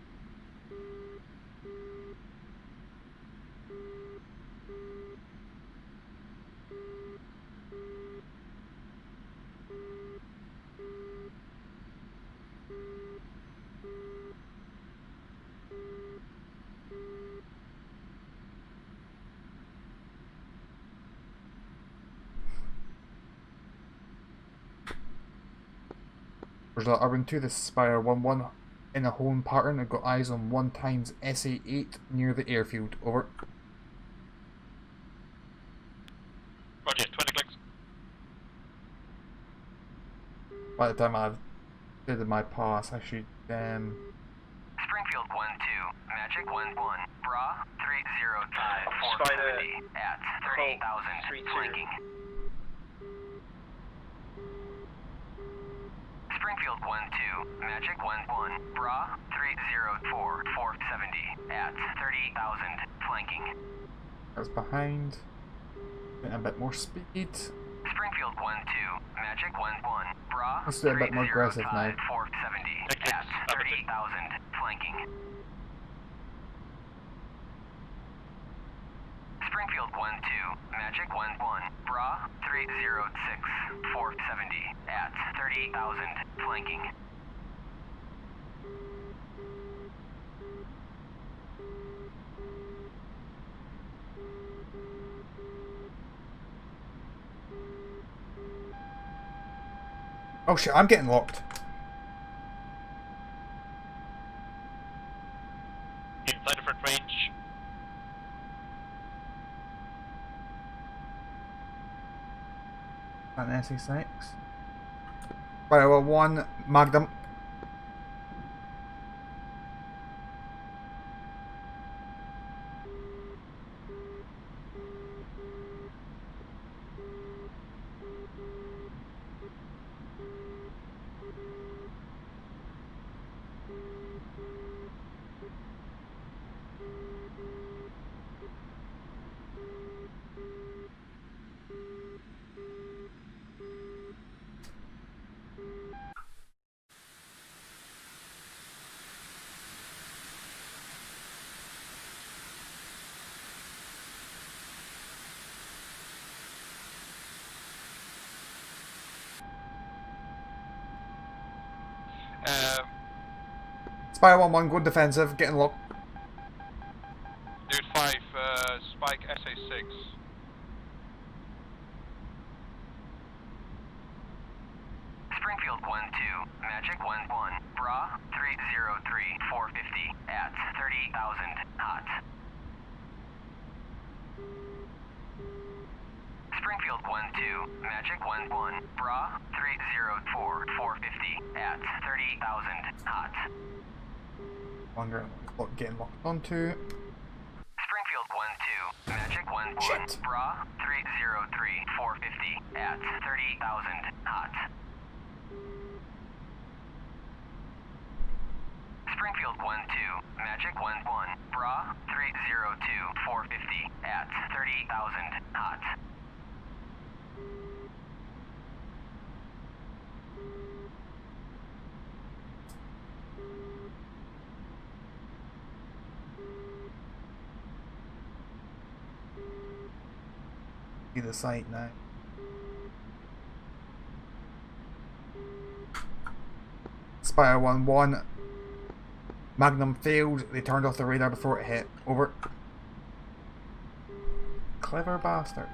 Speaker 3: There's that Urban 2, this Spire 1-1 in a home pattern. I've got eyes on 1 times SA8 near the airfield. Over.
Speaker 9: Roger, 20 clicks.
Speaker 3: By the time I've did my pass, I should
Speaker 6: Springfield 1-2, Magic 1-1, Bra 305
Speaker 1: Spider
Speaker 6: 470 at 38,000 flanking. Springfield 1-2, Magic 1-1, Bra 304 470 at 38,000 flanking.
Speaker 3: I was behind. Getting a bit more speed.
Speaker 6: Springfield 1-2, Magic 1-1, Bra
Speaker 3: Let's do it a bit more aggressive now.
Speaker 6: 470 at 38,000 flanking. Springfield 1-2, Magic 1-1, Bra 306 470 at 38,000 flanking.
Speaker 3: Oh shit, I'm getting locked.
Speaker 9: Inside the front range.
Speaker 3: An SA6. Spire 1, Magnum. Spire 1-1, go defensive, getting locked.
Speaker 5: Dude 5, Spike SA6.
Speaker 6: Springfield 1-2, Magic 1-1, Bra 303 450 at 38,000 hot. Springfield 1-2, Magic 1-1, Bra 304 450 at 38,000 hot.
Speaker 3: Wondering what getting locked onto.
Speaker 6: Springfield 1-2, Magic 1-1,
Speaker 3: Shit.
Speaker 6: Bra 303 450 at 38,000 hot. Springfield 1-2, Magic 1-1, Bra 302 450 at 38,000 hot.
Speaker 3: See the site now. Spire 1-1. Magnum failed. They turned off the radar before it hit. Over. Clever bastard.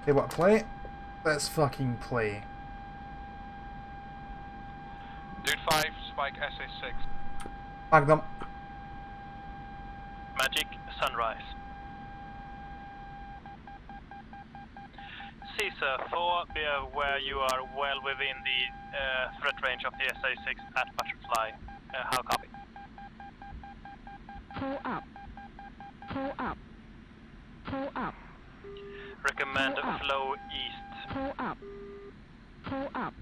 Speaker 3: They want to play it? Let's fucking play.
Speaker 5: Dude 5, Spike SA6.
Speaker 3: Magnum.
Speaker 8: Magic Sunrise. Caesar 4, be aware you are well within the threat range of the SA6 at Butterfly. How copy?
Speaker 10: Pull up. Pull up. Pull up.
Speaker 8: Recommend
Speaker 10: Pull up.
Speaker 8: flow east.
Speaker 10: Pull up. Pull up.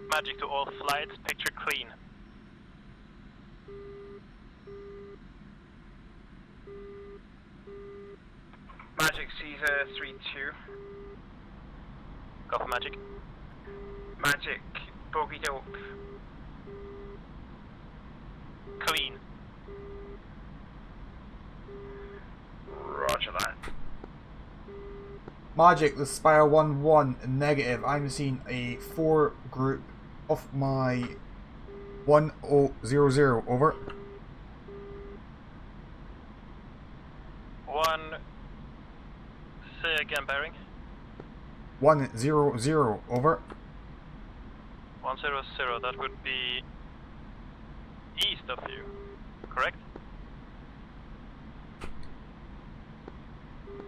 Speaker 8: Magic to all flights, picture clean.
Speaker 4: Magic Caesar 3-2.
Speaker 8: Go for Magic.
Speaker 4: Magic Bogey Dope.
Speaker 8: Clean.
Speaker 4: Roger that.
Speaker 3: Magic, the Spire 1-1 negative. I'm seeing a 4 group of my 1000. Over.
Speaker 8: 1. Say again, bearing.
Speaker 3: 100. Over.
Speaker 8: 100, that would be east of you, correct?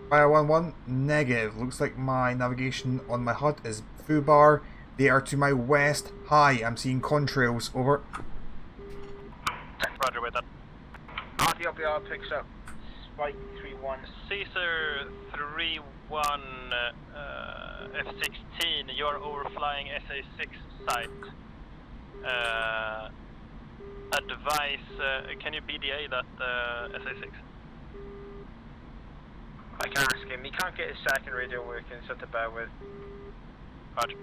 Speaker 3: Spire 1-1 negative. Looks like my navigation on my HUD is Fubar. They are to my west. Hi, I'm seeing contrails. Over.
Speaker 8: Roger with that.
Speaker 4: RDLBR picks up Spike 3-1.
Speaker 8: Caesar 3-1 F-16, you're overflying SA-6 site. Advise, can you BDA that SA-6?
Speaker 4: I can ask him. He can't get his second radio working, so to bear with.
Speaker 8: Roger.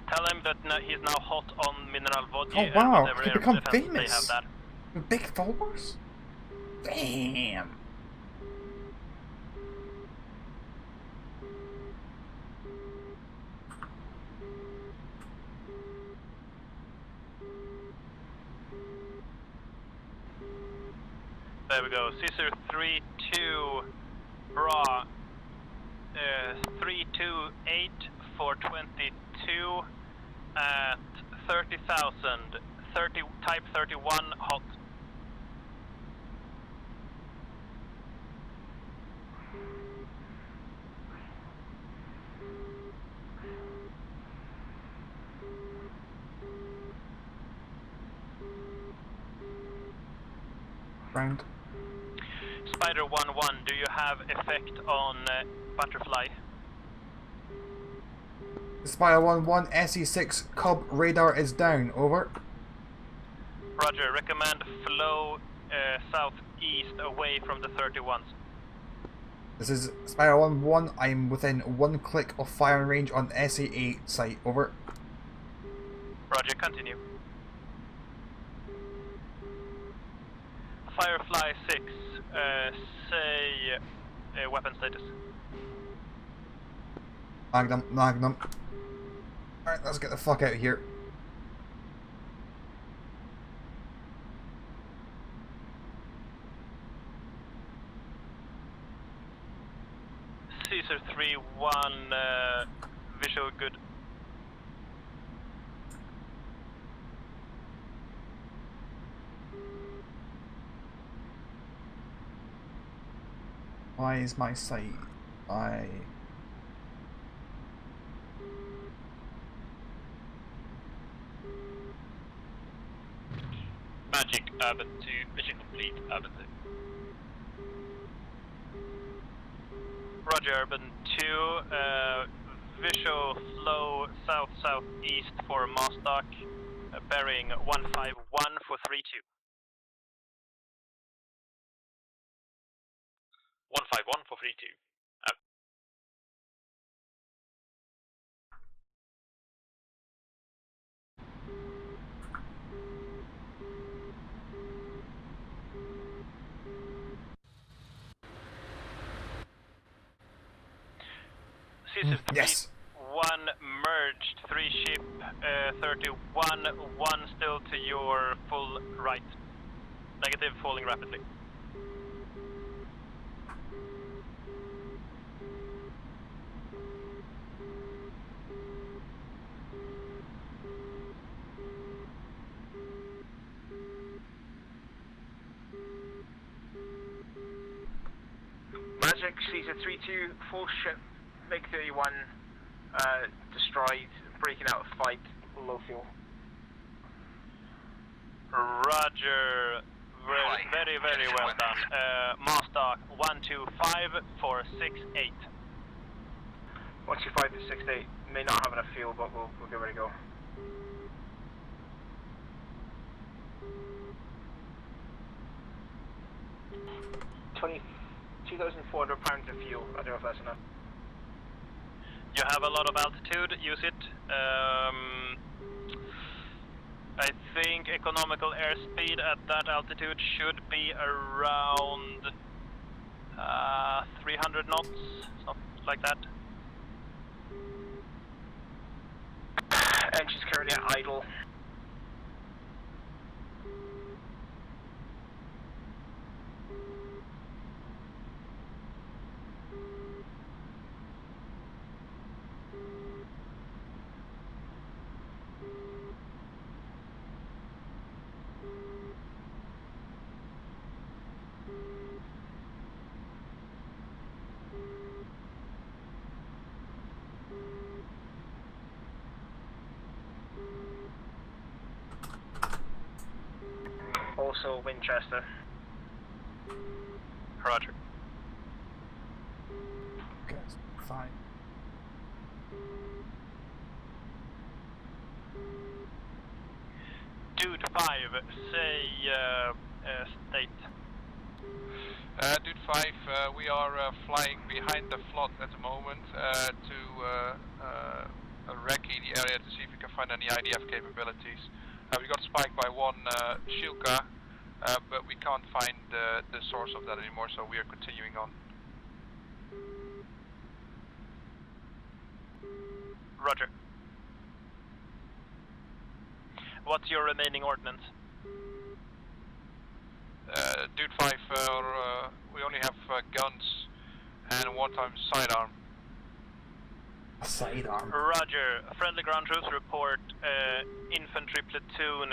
Speaker 8: Tell him that he's now hot on Mineral Vodka.
Speaker 3: Oh wow,
Speaker 8: whatever
Speaker 3: he
Speaker 8: air
Speaker 3: become
Speaker 8: defense they have
Speaker 3: famous.
Speaker 8: there.
Speaker 3: Big followers? Damn.
Speaker 8: There we go. Caesar 3-2 Bra 328 for 22 at 30,000. 30 type 31 hot.
Speaker 3: Round.
Speaker 8: Spider 1-1, do you have effect on Butterfly?
Speaker 3: Spire 1-1 SE6 Cub radar is down. Over.
Speaker 8: Roger, recommend flow southeast away from the 31s.
Speaker 3: This is Spire 1-1. I'm within 1 click of firing range on SA8 site. Over.
Speaker 8: Roger, continue. Firefly 6, say weapon status.
Speaker 3: Magnum. Alright, let's get the fuck out of here.
Speaker 8: Caesar 3-1, visual good.
Speaker 3: Why is my site?
Speaker 9: Magic, Urban 2, mission complete, Urban 2.
Speaker 8: Roger, Urban 2, visual flow south-southeast for Mostock, bearing 151 for 32.
Speaker 9: 151 for 32.
Speaker 8: Caesar 3,
Speaker 3: Yes.
Speaker 8: 1 merged, 3 ship, 31, 1 still to your full right. Negative, falling rapidly.
Speaker 4: Magic, Caesar 3-2, full ship, Big 31, destroyed, breaking out of fight, low fuel.
Speaker 8: Roger. Very, very well done. Mastock 125-468.
Speaker 4: 125-468, may not have enough fuel, but we'll give it a go. £2,400 of fuel, I don't know if that's enough.
Speaker 8: You have a lot of altitude, use it. I think economical airspeed at that altitude should be around 300 knots, something like that.
Speaker 4: Engine's currently at idle. Also Winchester.
Speaker 8: Roger.
Speaker 3: Okay, fine.
Speaker 8: Dude 5, say state.
Speaker 5: Dude 5, we are flying behind the float at the moment to recce the area to see if we can find any IDF capabilities. We got spiked by one Shilka, but we can't find the source of that anymore, so we are continuing on.
Speaker 8: Roger. What's your remaining ordnance?
Speaker 5: Dude 5, we only have guns and a wartime sidearm.
Speaker 3: A sidearm.
Speaker 8: Roger. Friendly ground troops report infantry platoon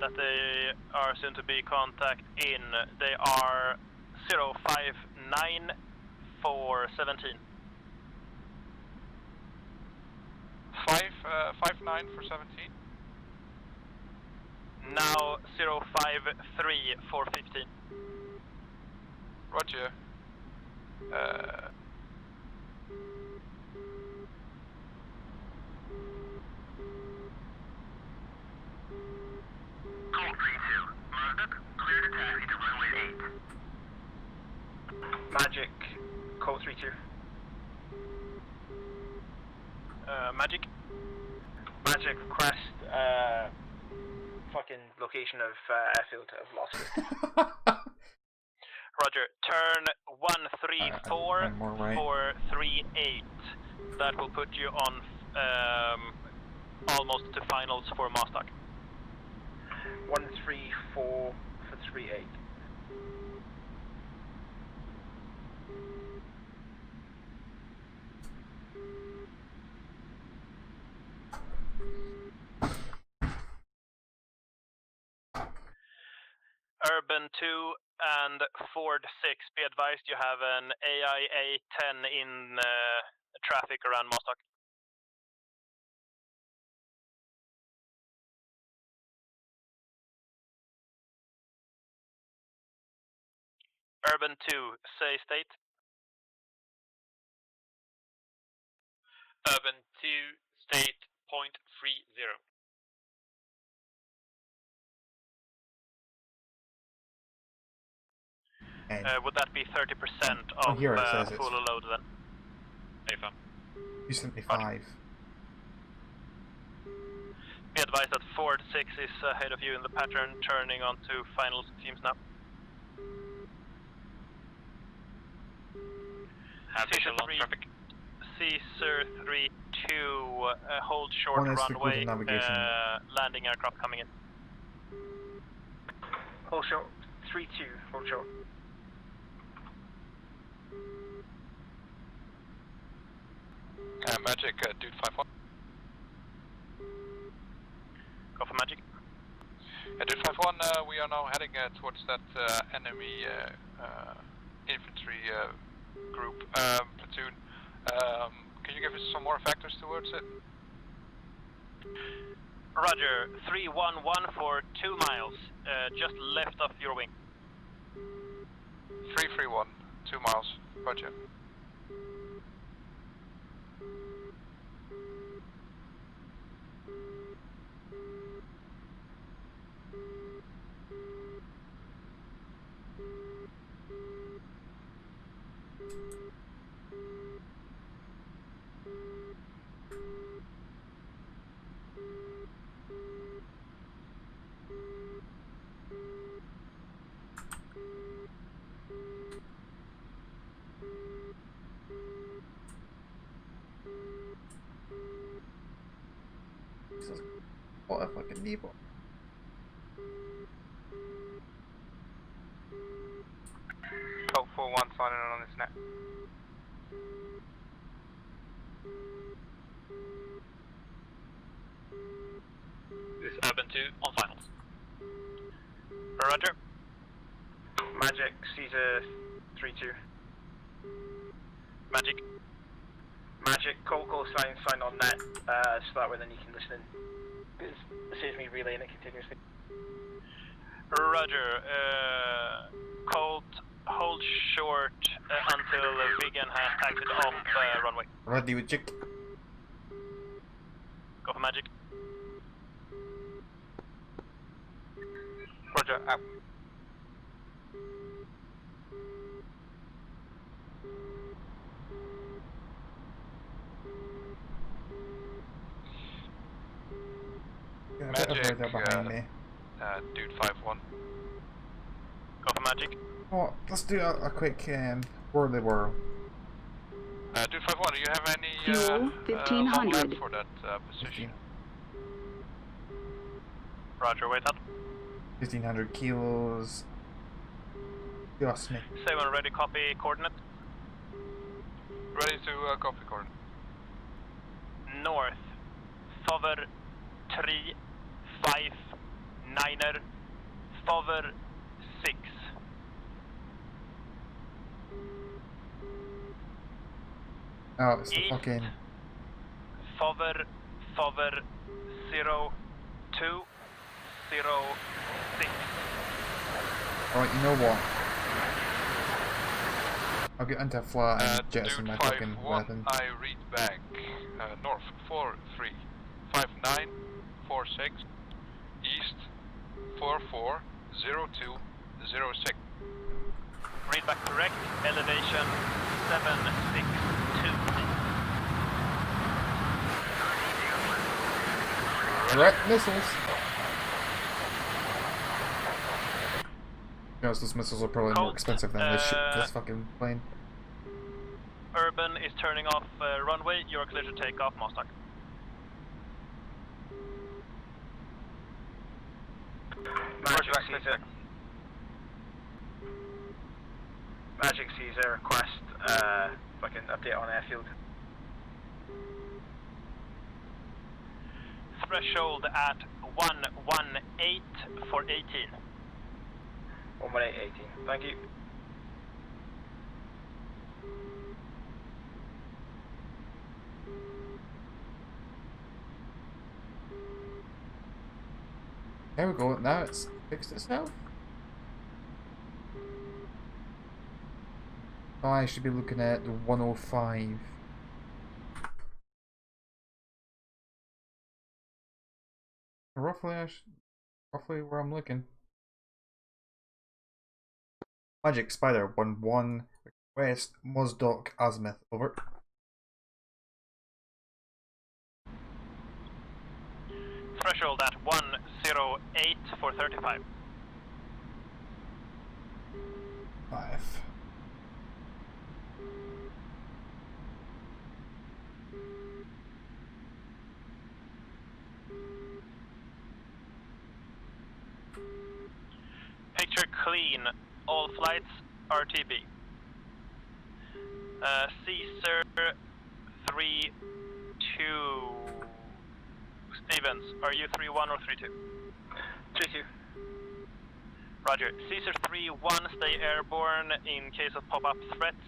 Speaker 8: that they are soon to be contact in. They are 059 for 17.
Speaker 5: 59 for 17.
Speaker 8: Now 053 for 15.
Speaker 5: Roger.
Speaker 7: Colt 3-2, Mazdak, clear to taxi to runway 8.
Speaker 4: Magic, Colt 3-2.
Speaker 8: Magic?
Speaker 4: Magic, request, fucking location of airfield, I've lost it.
Speaker 8: Roger. Turn 134
Speaker 3: I'm more right.
Speaker 8: 438. That will put you on almost to finals for Mastock.
Speaker 4: 134 for 38.
Speaker 8: Urban 2 and Ford 6, be advised you have an AIA 10 in traffic around Mastock. Urban 2, say state.
Speaker 9: Urban 2, state .30.
Speaker 8: Would that be 30% of
Speaker 3: here it says
Speaker 8: full load then?
Speaker 9: AFM.
Speaker 3: 275.
Speaker 8: Be advised that Ford 6 is ahead of you in the pattern, turning onto finals teams now.
Speaker 9: Have visual on
Speaker 8: Three.
Speaker 9: traffic.
Speaker 8: Caesar 3-2, hold short
Speaker 3: One is for
Speaker 8: runway,
Speaker 3: good navigation.
Speaker 8: landing aircraft coming in.
Speaker 4: Hold short. 3-2. Hold short.
Speaker 5: Magic, dude 5-1.
Speaker 8: Go for Magic.
Speaker 5: Dude 5-1, we are now heading towards that enemy infantry group, platoon. Can you give us some more factors towards it?
Speaker 8: Roger, 311 for 2 miles, just left of your wing.
Speaker 5: 331, 2 miles, roger.
Speaker 3: Jesus, what a fucking Nebo.
Speaker 4: Code 4-1 signing on this net.
Speaker 9: This is Urban 2 on finals.
Speaker 8: Roger.
Speaker 4: Magic, Caesar 3-2.
Speaker 8: Magic.
Speaker 4: Magic, call sign on net, so that way then you can listen in. It saves me relaying it continuously.
Speaker 8: Roger, Colt, hold short until Vigan has taxied off runway.
Speaker 3: Ready with Jick.
Speaker 8: Go for Magic.
Speaker 4: Roger, out.
Speaker 3: Yeah, a bit of
Speaker 5: Magic,
Speaker 3: weather behind me.
Speaker 5: Dude 5-1.
Speaker 8: Go for Magic.
Speaker 3: Oh, let's do a quick whirly whirl.
Speaker 5: Dude 5-1, do you have any
Speaker 10: Fuel,
Speaker 5: long
Speaker 10: 1500.
Speaker 5: lap for that position?
Speaker 8: Roger, wait up.
Speaker 3: 1500 kilos. Just me.
Speaker 8: 7 ready, copy coordinate.
Speaker 5: Ready to copy coordinate.
Speaker 8: North. Fover 3, 5, 9er. Fover 6.
Speaker 3: Oh, it's the
Speaker 8: East.
Speaker 3: fucking.
Speaker 8: Fover 0, 2, 0, 6.
Speaker 3: Alright, you know what? I'll get into a flat and jettison
Speaker 5: Dude
Speaker 3: my fucking
Speaker 5: 5-1,
Speaker 3: weapon.
Speaker 5: I read back. North 4-3, 5-9, 4-6, East 4-4, 0-2, 0-6.
Speaker 8: Read back correct. Elevation 762.
Speaker 3: Direct missiles! Yes, those missiles are probably more
Speaker 8: Colt,
Speaker 3: expensive than this fucking plane.
Speaker 8: Urban is turning off runway. You're clear to take off, Mostak.
Speaker 4: Magic Caesar. Magic Caesar, request fucking update on airfield.
Speaker 8: Threshold at 118 for 18.
Speaker 4: 11818. Thank you.
Speaker 3: There we go, now it's fixed itself. Oh, I should be looking at the 105. Roughly where I'm looking. Magic Spider 1-1 West Mozdok Azimuth, over.
Speaker 8: Threshold at 108 for 35.
Speaker 3: 5.
Speaker 8: clean. All flights RTB. Caesar 3-2. Stevens, are you 3-1 or 3-2?
Speaker 4: 3-2.
Speaker 8: Roger. Caesar 3-1, stay airborne in case of pop-up threats.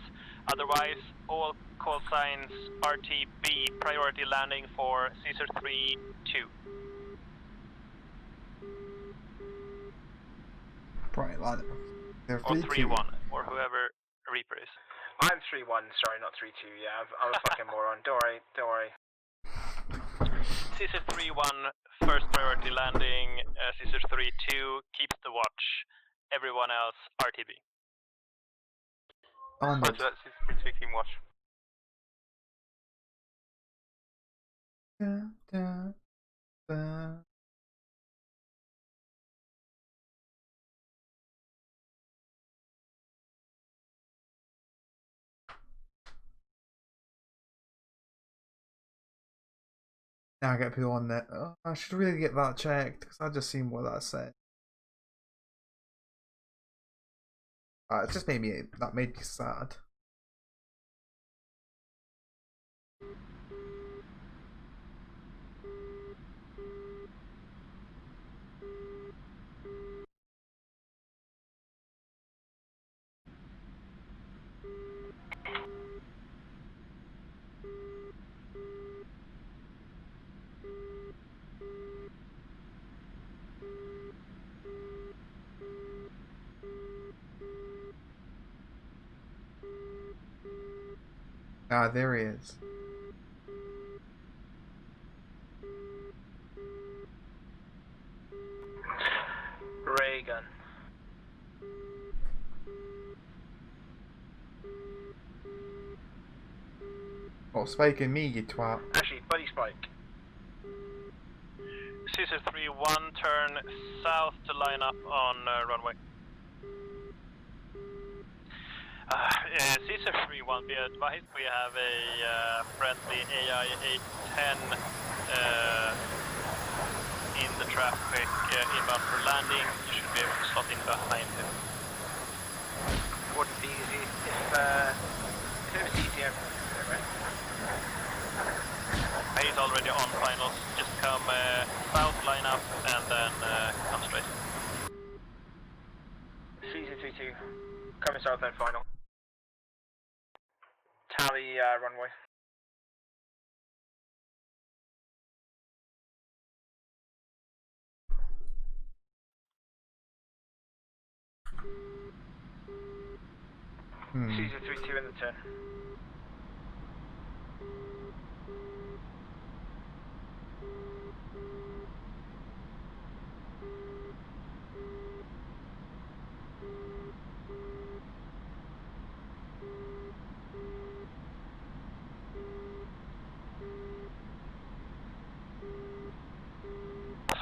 Speaker 8: Otherwise, all call signs RTB, priority landing for Caesar 3-2.
Speaker 3: Right, lad. They're
Speaker 8: Or
Speaker 3: 3-2.
Speaker 8: 3-1, or whoever Reaper is.
Speaker 4: I'm 3-1, sorry, not 3-2. Yeah, I'm a fucking moron. Don't worry.
Speaker 8: Caesar 3-1, first priority landing. Caesar 3-2 keeps the watch. Everyone else RTB.
Speaker 3: Onward.
Speaker 5: That's Caesar 3-2 team watch.
Speaker 3: Da, da, da. Now I get people on that. Oh, I should really get that checked because I just seen what that said. It just made me sad. Ah, there he is.
Speaker 4: Reagan.
Speaker 3: Oh, spiking me, you twat.
Speaker 4: Actually, buddy spike.
Speaker 8: Caesar 3-1, turn south to line up on runway. Caesar 3-1, be advised we have a friendly AI 810 in the traffic inbound for landing. You should be able to slot in behind him.
Speaker 4: Wouldn't be easy if it was easier, right?
Speaker 8: He's already on finals. Just come south, line up, and then come straight.
Speaker 4: Caesar 3-2, coming south end final. Tally runway. Caesar 3-2 in the turn.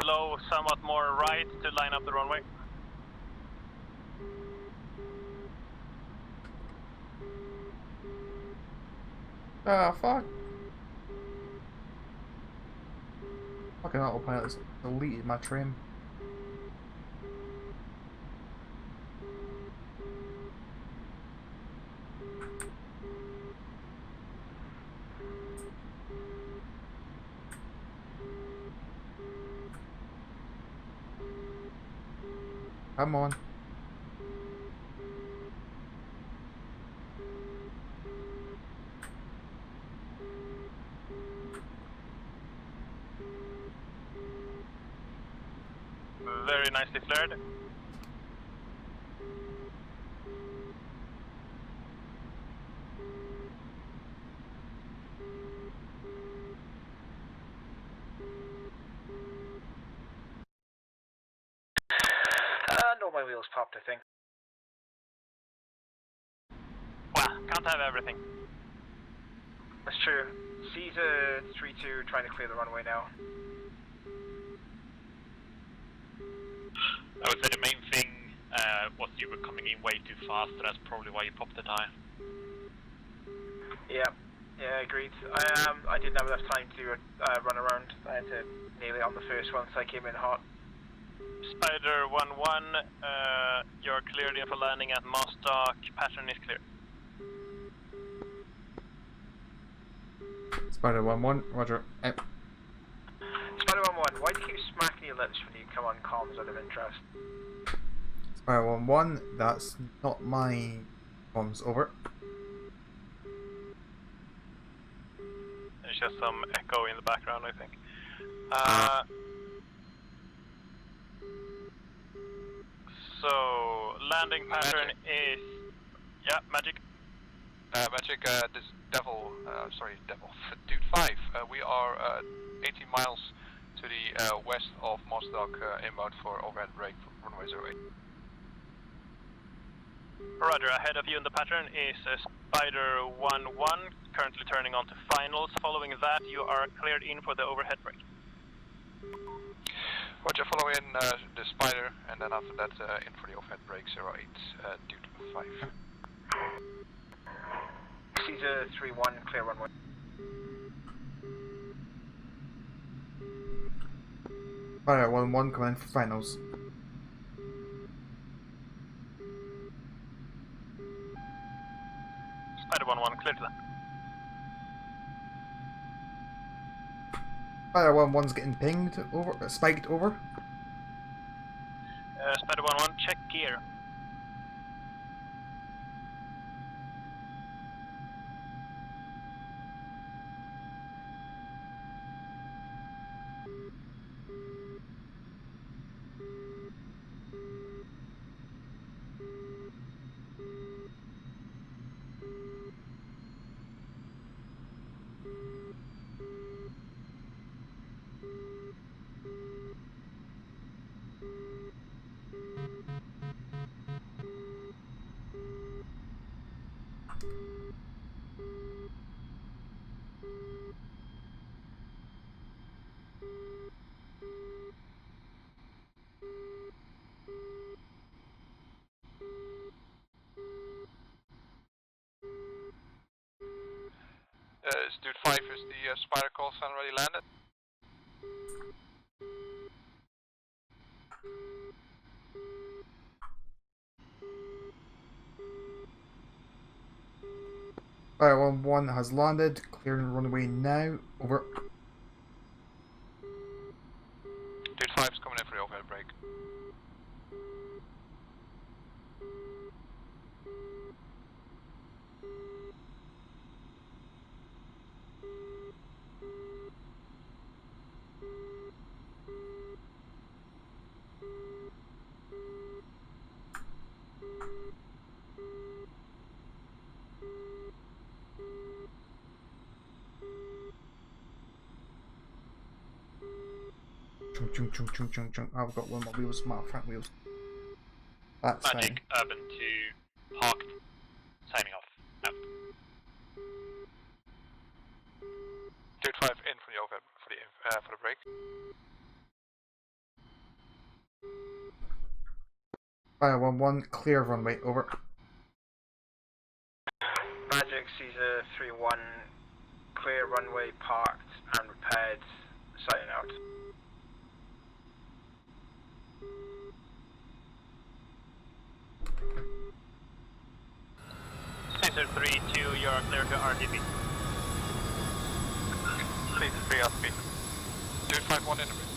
Speaker 8: Slow, somewhat more right to line up the runway.
Speaker 3: Ah, fuck. Fucking autopilot's deleted my trim. Come on.
Speaker 8: Very nicely flared.
Speaker 4: And all my wheels popped, I think.
Speaker 8: Wow, can't have everything.
Speaker 4: That's true. Caesar 3-2 trying to clear the runway now.
Speaker 9: I would say the main thing was you were coming in way too fast, so that's probably why you popped the tire.
Speaker 4: Yeah, agreed. I didn't have enough time to run around. I had to nail it on the first one, so I came in hot.
Speaker 8: Spider 1-1, you're cleared in for landing at Mostock. Pattern is clear.
Speaker 3: Spider 1-1, Roger. Out.
Speaker 4: Spider 1-1, why do you keep smacking your lips when you come on comms out of interest?
Speaker 3: Spider 1-1, that's not my comms, over.
Speaker 8: There's just some echo in the background, I think. So, landing pattern is... Yeah, Magic.
Speaker 5: Magic, this Devil, Dude 5, we are 18 miles to the west of Mostock, inbound for overhead brake for runway 08.
Speaker 8: Roger, ahead of you in the pattern is Spider 1-1, currently turning on to finals. Following that, you are cleared in for the overhead brake.
Speaker 5: Roger, follow in the Spider, and then after that in for the overhead brake 08, Dude 5.
Speaker 4: Caesar 3-1, clear runway.
Speaker 3: Spider 1-1, coming in for finals.
Speaker 8: Spider 1-1, clear to that.
Speaker 3: Spider 1-1's getting pinged over, spiked over.
Speaker 8: Spider 1-1, check gear.
Speaker 5: Dude 5, is the Spider call sign already landed?
Speaker 3: Spider 1-1 has landed, clearing runway now, over.
Speaker 5: Dude 5 is coming in for the overhead brake.
Speaker 3: Chung. I've got one more wheels, my front wheels. That's fine.
Speaker 9: Magic, Urban to parked. Signing off. Out.
Speaker 5: Dude 5 in for the overhead, for the brake.
Speaker 3: Spider 1-1, clear runway, over.
Speaker 4: Magic Caesar 3-1, clear runway, parked and repaired, sighting out.
Speaker 8: Caesar 3-2, you are clear to RTB.
Speaker 5: Caesar 3 RTB. Dude 5 1 in the brake.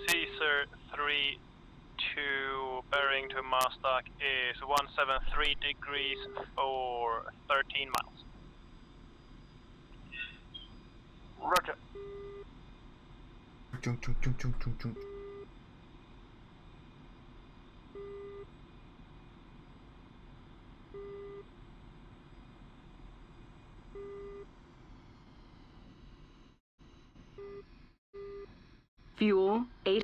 Speaker 8: Caesar 3-2, bearing to Mostock is 173 degrees for 13 miles.
Speaker 4: Roger.
Speaker 3: Chung.
Speaker 10: Fuel 8.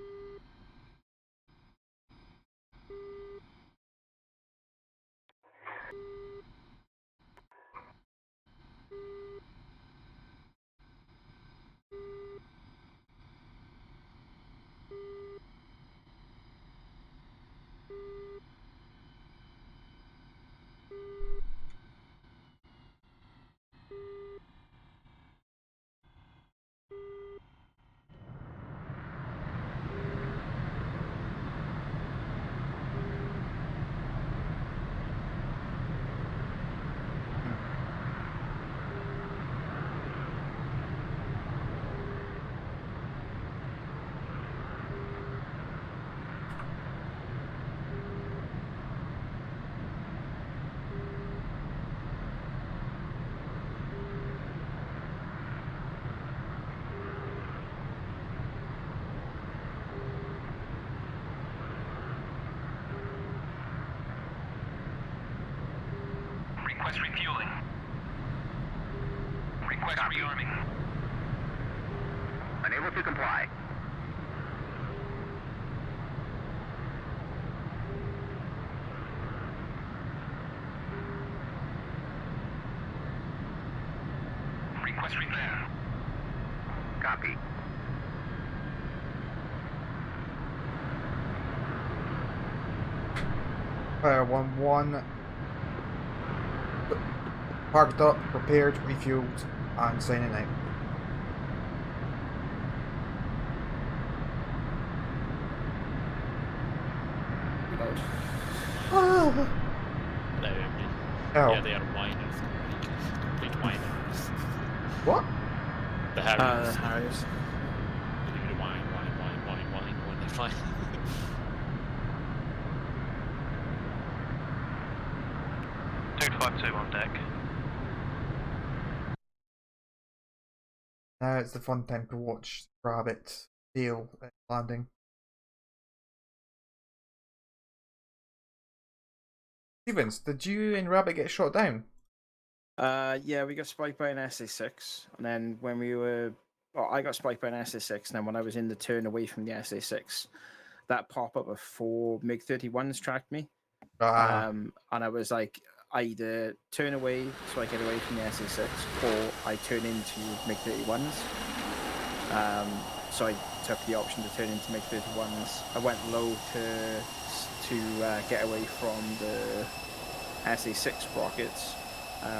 Speaker 6: Request refueling. Request rearming.
Speaker 7: Unable to comply.
Speaker 6: Request repair.
Speaker 7: Copy.
Speaker 3: Fire 1-1. Parked up, prepared, refueled, and signing out.
Speaker 1: Loud.
Speaker 11: No,
Speaker 3: Oh.
Speaker 11: yeah, they are miners. Complete miners.
Speaker 3: What?
Speaker 11: The Harriers.
Speaker 1: Harriers.
Speaker 11: They do the wine when they fly.
Speaker 8: 252 on deck.
Speaker 3: Now it's the fun time to watch Rabbit fail at landing. Stevens, did you and Rabbit get shot down?
Speaker 1: Yeah, we got spiked by an SA6, and then when we were, well, I got spiked by an SA6, and then when I was in the turn away from the SA6, that pop-up of 4 MiG-31s tracked me. And I was like, I either turn away so I get away from the SA6, or I turn into MiG-31s. So I took the option to turn into MiG-31s. I went low to get away from the SA6 rockets.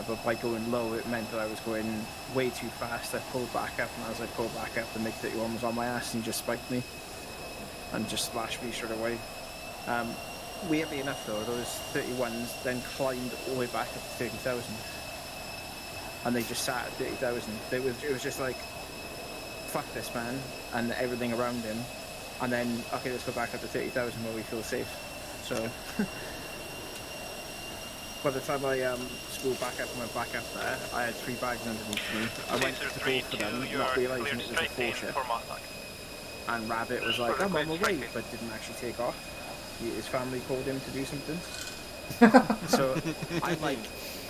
Speaker 1: But by going low, it meant that I was going way too fast. I pulled back up, and as I pulled back up, the MiG-31 was on my ass and just spiked me and just splashed me straight away. Weirdly enough, though, those 31s then climbed all the way back up to 30,000, and they just sat at 30,000. It was just like, fuck this man and everything around him, and then okay, let's go back up to 30,000 where we feel safe. So. By the time I schooled back up and went back up there, I had 3 bags underneath me. I went to go for them, not realising it was a 4-ship. And Rabbit was like, I'm on my way, but didn't actually take off. His family called him to do something. So I'm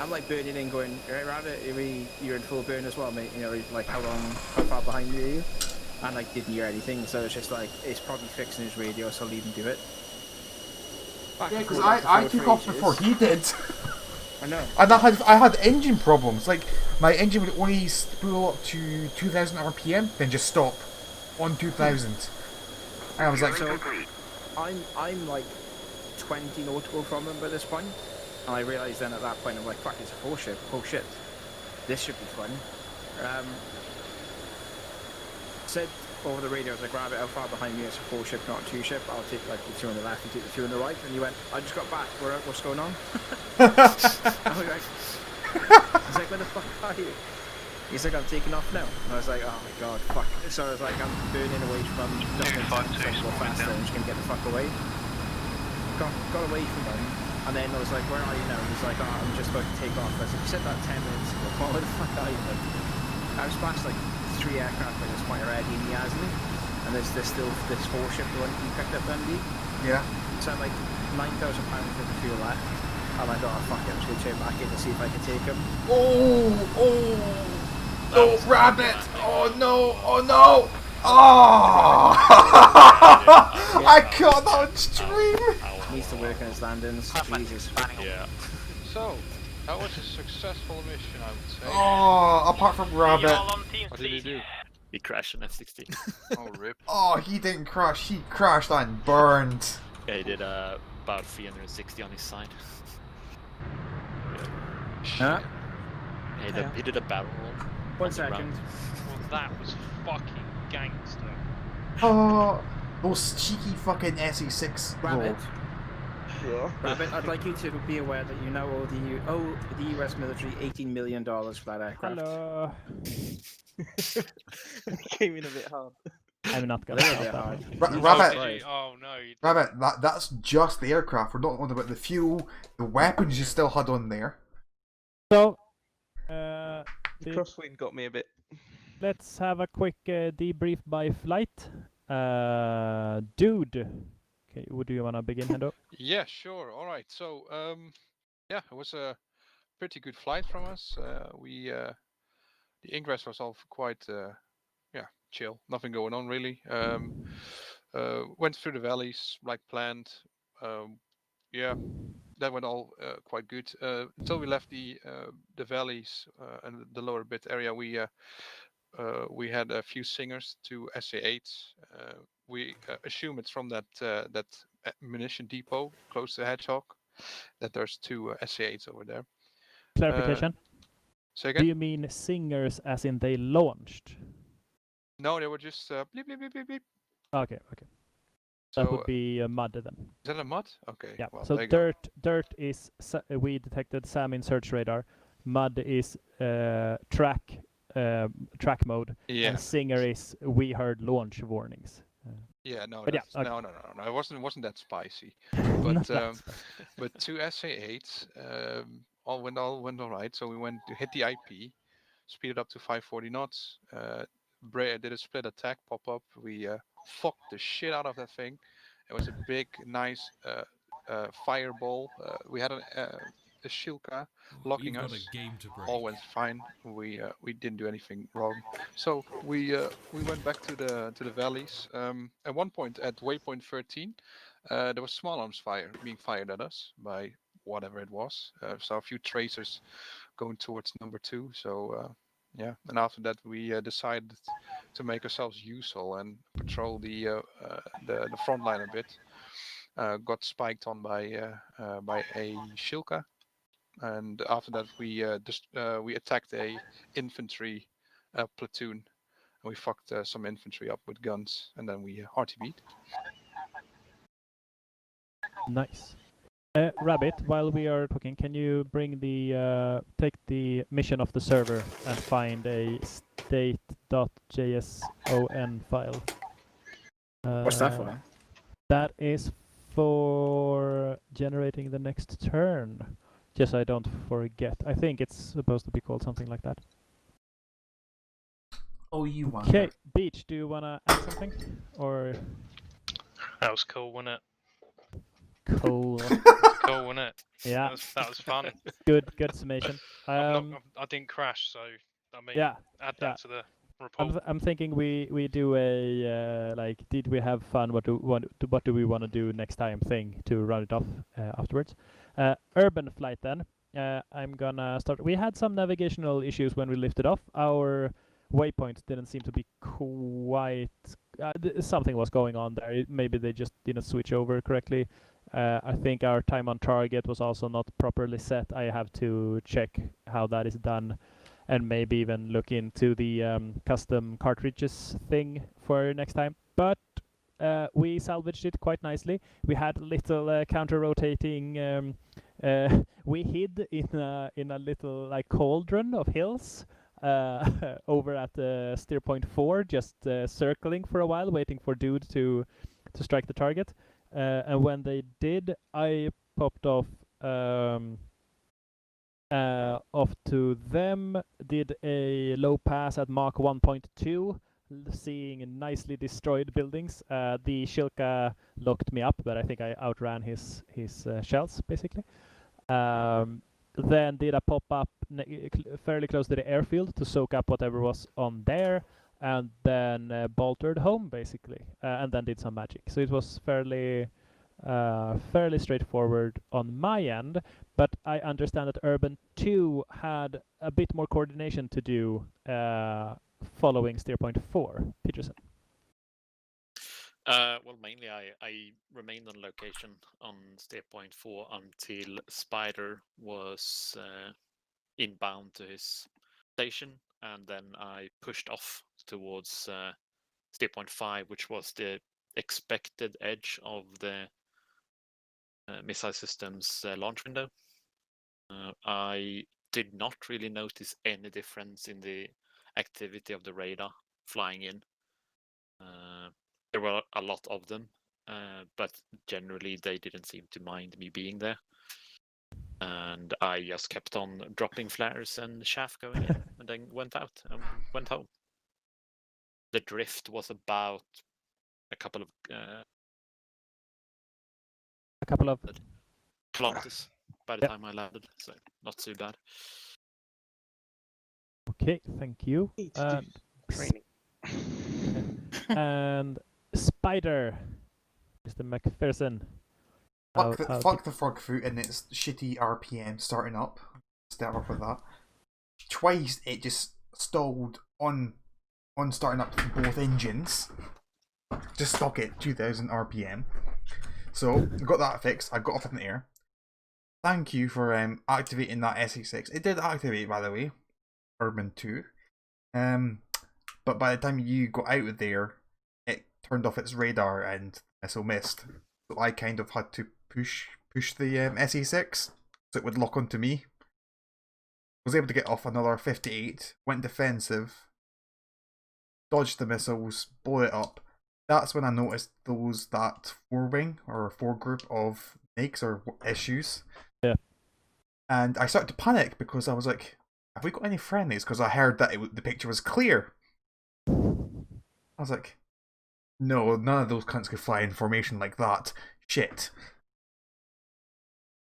Speaker 1: like burning in going, right, Rabbit, you're in full burn as well, mate. You know, like how far behind me are you? And like didn't hear anything, so it's just like, it's probably fixing his radio, so I'll leave him do it.
Speaker 3: Yeah, because I took off before he did.
Speaker 1: I know.
Speaker 3: And I had engine problems. Like, my engine would only spool up to 2,000 RPM, then just stop on 2,000. And I was like,
Speaker 1: so I'm like 20 nautical from him by this point, and I realised then at that point, I'm like, fuck, it's a 4-ship. Oh shit, this should be fun. Said over the radio, I was like, Rabbit, how far behind you? It's a 4-ship, not a 2-ship. I'll take like the 2 on the left and take the 2 on the right. And you went, I just got back. What's going on? I was like, where the fuck are you? He's like, I'm taking off now. And I was like, oh my god, fuck. So I was like, I'm burning away from Dublin. So faster, I'm just gonna get the fuck away. Got away from him, and then I was like, where are you now? He's like, oh, I'm just about to take off. I was like, you said that 10 minutes ago. Where the fuck are you? I was past like 3 aircraft at this point already in Yasni, and there's still this 4-ship, the one you picked up, Dundee.
Speaker 3: yeah.
Speaker 1: So I had like £9,000 worth of fuel left, and I thought, oh fuck it, I'm just gonna turn back in to see if I can take him.
Speaker 3: Oh, Rabbit! Oh no! Oh! I caught that on stream!
Speaker 1: Needs to work on his landings. Jesus.
Speaker 11: Yeah.
Speaker 5: So, that was a successful mission, I would say.
Speaker 3: Oh, apart from Rabbit.
Speaker 11: What did he do? He crashed an F-16.
Speaker 5: Oh, rip.
Speaker 3: Oh, he didn't crash. He crashed and burned.
Speaker 11: Yeah, he did about 360 on his side.
Speaker 1: Huh?
Speaker 11: Yeah, he did a barrel roll.
Speaker 1: 1 second.
Speaker 9: Well, that was fucking gangster.
Speaker 3: Oh, those cheeky fucking SE6
Speaker 1: Rabbit.
Speaker 3: roll.
Speaker 1: Rabbit, I'd like you to be aware that you now owe the US military $18 million for that aircraft.
Speaker 12: Hello.
Speaker 2: Came in a bit hard.
Speaker 12: I'm not gonna
Speaker 1: Little
Speaker 12: stop
Speaker 1: bit
Speaker 12: that
Speaker 1: hard.
Speaker 12: one.
Speaker 3: Rabbit,
Speaker 9: Oh no.
Speaker 3: Rabbit, that's just the aircraft. We're not on about the fuel, the weapons you still had on there.
Speaker 12: So,
Speaker 2: The crosswind got me a bit.
Speaker 12: let's have a quick debrief by flight. Dude, okay, do you wanna begin, Hendo?
Speaker 5: Yeah, sure. All right. So, yeah, it was a pretty good flight from us. The ingress was all quite, yeah, chill. Nothing going on really. Went through the valleys like planned. Yeah, that went all quite good. Until we left the valleys and the lower bit area, we had a few singers to SA8s. We assume it's from that munition depot close to Hedgehog. That there's two SA8s over there.
Speaker 12: Clarification.
Speaker 5: Say
Speaker 12: Do
Speaker 5: again?
Speaker 12: you mean singers as in they launched?
Speaker 5: No, they were just bleep bleep bleep bleep bleep.
Speaker 12: Okay.
Speaker 5: So,
Speaker 12: That would be mud then.
Speaker 5: is that a mud? Okay.
Speaker 12: Yeah.
Speaker 5: Well,
Speaker 12: So
Speaker 5: there you go.
Speaker 12: dirt is we detected SAM in search radar. Mud is track mode.
Speaker 5: Yeah.
Speaker 12: And singer is we heard launch warnings.
Speaker 5: Yeah, no,
Speaker 12: But yeah,
Speaker 5: that's,
Speaker 12: okay.
Speaker 5: no. It wasn't that spicy.
Speaker 12: Not
Speaker 5: But
Speaker 12: that
Speaker 5: but two SA8s all went all right. So we went to hit the IP, speeded up to 540 knots. Brea did a split attack pop up. We fucked the shit out of that thing. It was a big, nice fireball. We had a Shilka locking
Speaker 13: You've
Speaker 5: us.
Speaker 13: got a game to break.
Speaker 5: All went fine. We didn't do anything wrong. So we went back to the valleys. At one point at waypoint 13, there was small arms fire being fired at us by whatever it was. So a few tracers going towards number 2. So yeah, and after that we decided to make ourselves useful and patrol the front line a bit. Got spiked on by a Shilka. And after that, we attacked a infantry platoon, and we fucked some infantry up with guns, and then we RTB'd.
Speaker 12: Nice. Rabbit, while we are talking, can you bring take the mission of the server and find a state.json file?
Speaker 1: What's that for?
Speaker 12: That is for generating the next turn. Just so I don't forget. I think it's supposed to be called something like that.
Speaker 3: Oh, you want
Speaker 12: Okay, Beach, do you wanna add something? Or
Speaker 9: That was cool, wasn't it?
Speaker 12: cool?
Speaker 9: Cool, wasn't it?
Speaker 12: Yeah.
Speaker 9: That was fun.
Speaker 12: Good summation.
Speaker 9: I didn't crash, so I mean,
Speaker 12: Yeah,
Speaker 9: add
Speaker 12: yeah.
Speaker 9: that to the report.
Speaker 12: I'm thinking we do a like, did we have fun? What do we want to do next time thing to round it off afterwards. Urban flight then. I'm gonna start. We had some navigational issues when we lifted off. Our waypoints didn't seem to be quite. Something was going on there. Maybe they just didn't switch over correctly. I think our time on target was also not properly set. I have to check how that is done, and maybe even look into the custom cartridges thing for next time. But we salvaged it quite nicely. We had a little counter-rotating. We hid in a little like cauldron of hills over at steer point 4, just circling for a while, waiting for Dude to strike the target. And when they did, I popped off to them, did a low pass at Mach 1.2, seeing nicely destroyed buildings. The Shilka locked me up, but I think I outran his shells, basically. Then did a pop-up fairly close to the airfield to soak up whatever was on there. and then boltered home basically, and then did some magic. So it was fairly straightforward on my end, but I understand that Urban 2 had a bit more coordination to do following steer point 4. Peterson.
Speaker 11: Well, mainly I remained on location on steer point 4 until Spider was inbound to his station, and then I pushed off towards steer point 5, which was the expected edge of the missile system's launch window. I did not really notice any difference in the activity of the radar flying in. There were a lot of them, but generally they didn't seem to mind me being there. And I just kept on dropping flares and chaff going in, and then went out and went home. The drift was about a couple of kilometers by the time I landed, so not too bad.
Speaker 12: Okay, thank you.
Speaker 2: Training.
Speaker 12: And Spider, Mr. McPherson.
Speaker 3: Fuck the frog foot and its shitty RPM starting up. Start off with that. Twice it just stalled on starting up both engines. Just stuck at 2000 RPM. So got that fixed. I got off in the air. Thank you for activating that SE6. It did activate, by the way, Urban 2. But by the time you got out of there, it turned off its radar and missile missed. So I kind of had to push the SE6 so it would lock onto me. Was able to get off another 58, went defensive, dodged the missiles, blew it up. That's when I noticed that four-wing or four-group of snakes or issues.
Speaker 12: Yeah.
Speaker 3: And I started to panic because I was like, have we got any friendlies? Because I heard that the picture was clear. I was like, no, none of those cunts could fly in formation like that. Shit.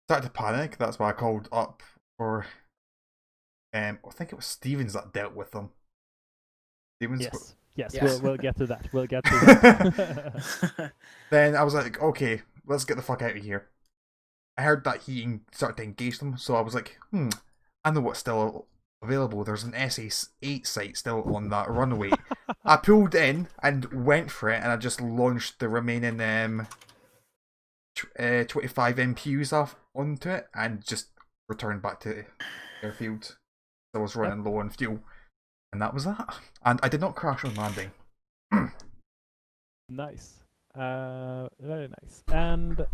Speaker 3: Started to panic. That's why I called up for... I think it was Stevens that dealt with them. Stevens?
Speaker 12: Yes. We'll get to that. We'll get to that.
Speaker 3: Then I was like, okay, let's get the fuck out of here. I heard that he started to engage them, so I was like, I know what's still available. There's an SA-8 site still on that runway. I pulled in and went for it, and I just launched the remaining 25 MPUs off onto it, and just returned back to airfield. I was running low on fuel, and that was that. And I did not crash on landing.
Speaker 12: Nice. Very nice. And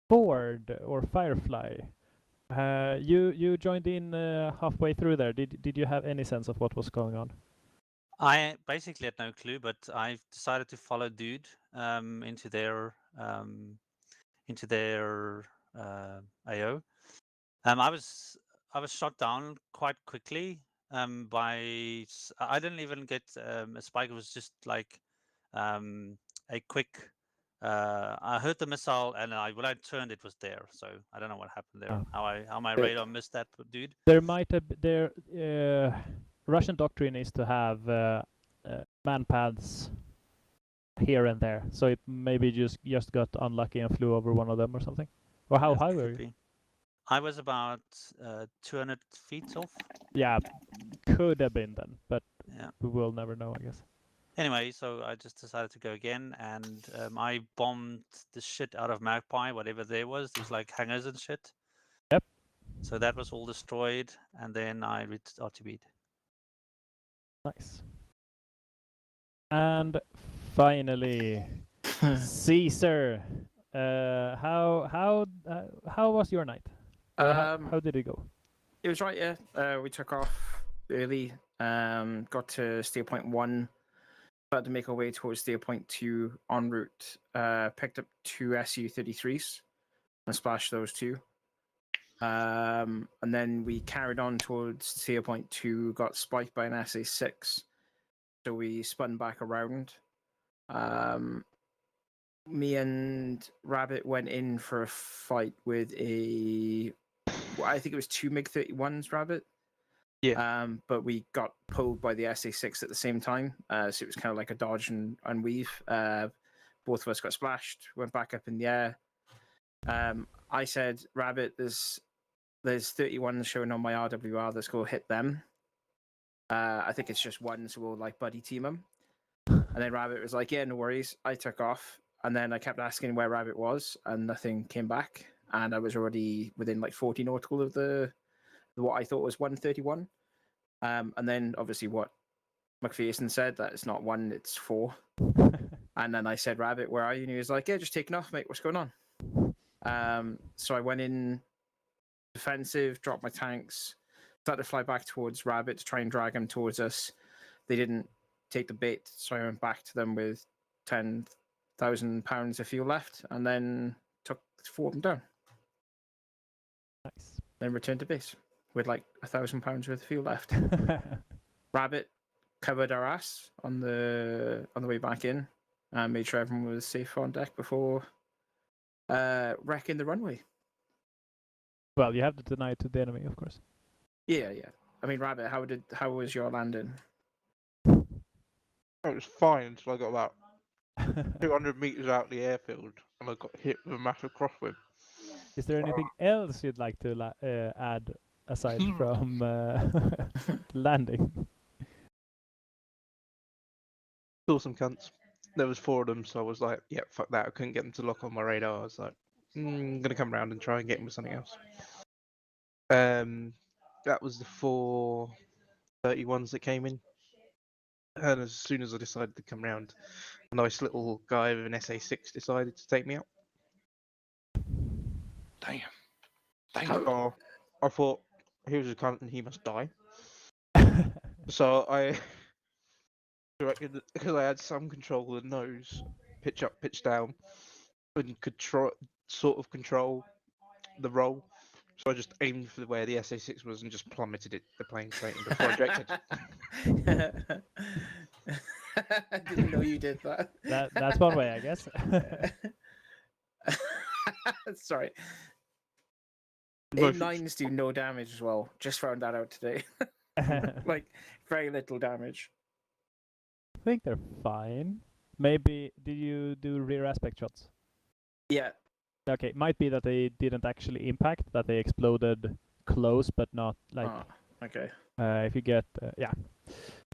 Speaker 12: Ford or Firefly, you joined in halfway through there. Did you have any sense of what was going on?
Speaker 13: I basically had no clue, but I decided to follow Dude into their AO. I was shot down quite quickly by. I didn't even get a spike. It was just like a quick. I heard the missile, and when I turned, it was there. So I don't know what happened there. How my radar missed that, Dude.
Speaker 12: There might have Russian doctrine is to have man paths here and there, so it maybe just got unlucky and flew over one of them or something. Or how high were you?
Speaker 13: I was about 200 feet off.
Speaker 12: Yeah, could have been then, but we will never know, I guess.
Speaker 13: Anyway, so I just decided to go again, and I bombed the shit out of Magpie, whatever there was. There's like hangars and shit.
Speaker 12: Yep.
Speaker 13: So that was all destroyed, and then I reached RTB.
Speaker 12: Nice. And finally, Caesar. How was your night? How did it go?
Speaker 1: It was right, yeah. We took off early, got to steer point 1, started to make our way towards steer point 2 en route, picked up 2 Su-33s and splashed those 2. And then we carried on towards steer point 2, got spiked by an SA-6, so we spun back around. Me and Rabbit went in for a fight with I think it was 2 MiG-31s, Rabbit. But we got pulled by the SA6 at the same time, so it was kind of like a dodge and weave. Both of us got splashed, went back up in the air. I said, Rabbit, there's 31 showing on my RWR. Let's go hit them. I think it's just one, so we'll like buddy team them. And then Rabbit was like, yeah, no worries. I took off, and then I kept asking where Rabbit was, and nothing came back. And I was already within like 40 nautical of what I thought was 131. And then obviously what McPherson said, that it's not 1, it's 4. And then I said, Rabbit, where are you? And he was like, yeah, just taking off, mate. What's going on? So I went in defensive, dropped my tanks, started to fly back towards Rabbit to try and drag him towards us. They didn't take the bait, so I went back to them with 10,000 pounds of fuel left, and then took 4 of them down.
Speaker 12: Nice.
Speaker 1: Then returned to base with like 1,000 pounds worth of fuel left. Rabbit covered our ass on the way back in, and made sure everyone was safe on deck before wrecking the runway.
Speaker 12: Well, you have to deny it to the enemy, of course.
Speaker 1: Yeah. I mean, Rabbit, how was your landing?
Speaker 2: It was fine until I got about 200 meters out the airfield, and I got hit with a massive crosswind.
Speaker 12: Is there anything else you'd like to add aside from landing?
Speaker 2: Saw some cunts. There was 4 of them, so I was like, yeah, fuck that. I couldn't get them to lock on my radar. I was like, I'm going to come around and try and get him with something else. That was the 4 31s that came in. And as soon as I decided to come round, a nice little guy with an SA6 decided to take me out.
Speaker 5: Damn.
Speaker 2: So I thought, he was a cunt and he must die. So I directed, because I had some control of the nose, pitch up, pitch down, and could sort of control the roll. So I just aimed for where the SA6 was and just plummeted the plane straight in before I directed.
Speaker 1: I didn't know you did that.
Speaker 12: That's one way, I guess.
Speaker 1: Sorry. A9s do no damage as well. Just found that out today. Like, very little damage.
Speaker 12: I think they're fine. Maybe, did you do rear aspect shots?
Speaker 1: Yeah.
Speaker 12: Okay, might be that they didn't actually impact, that they exploded close, but not like...
Speaker 1: Oh, okay.
Speaker 12: If you get... yeah.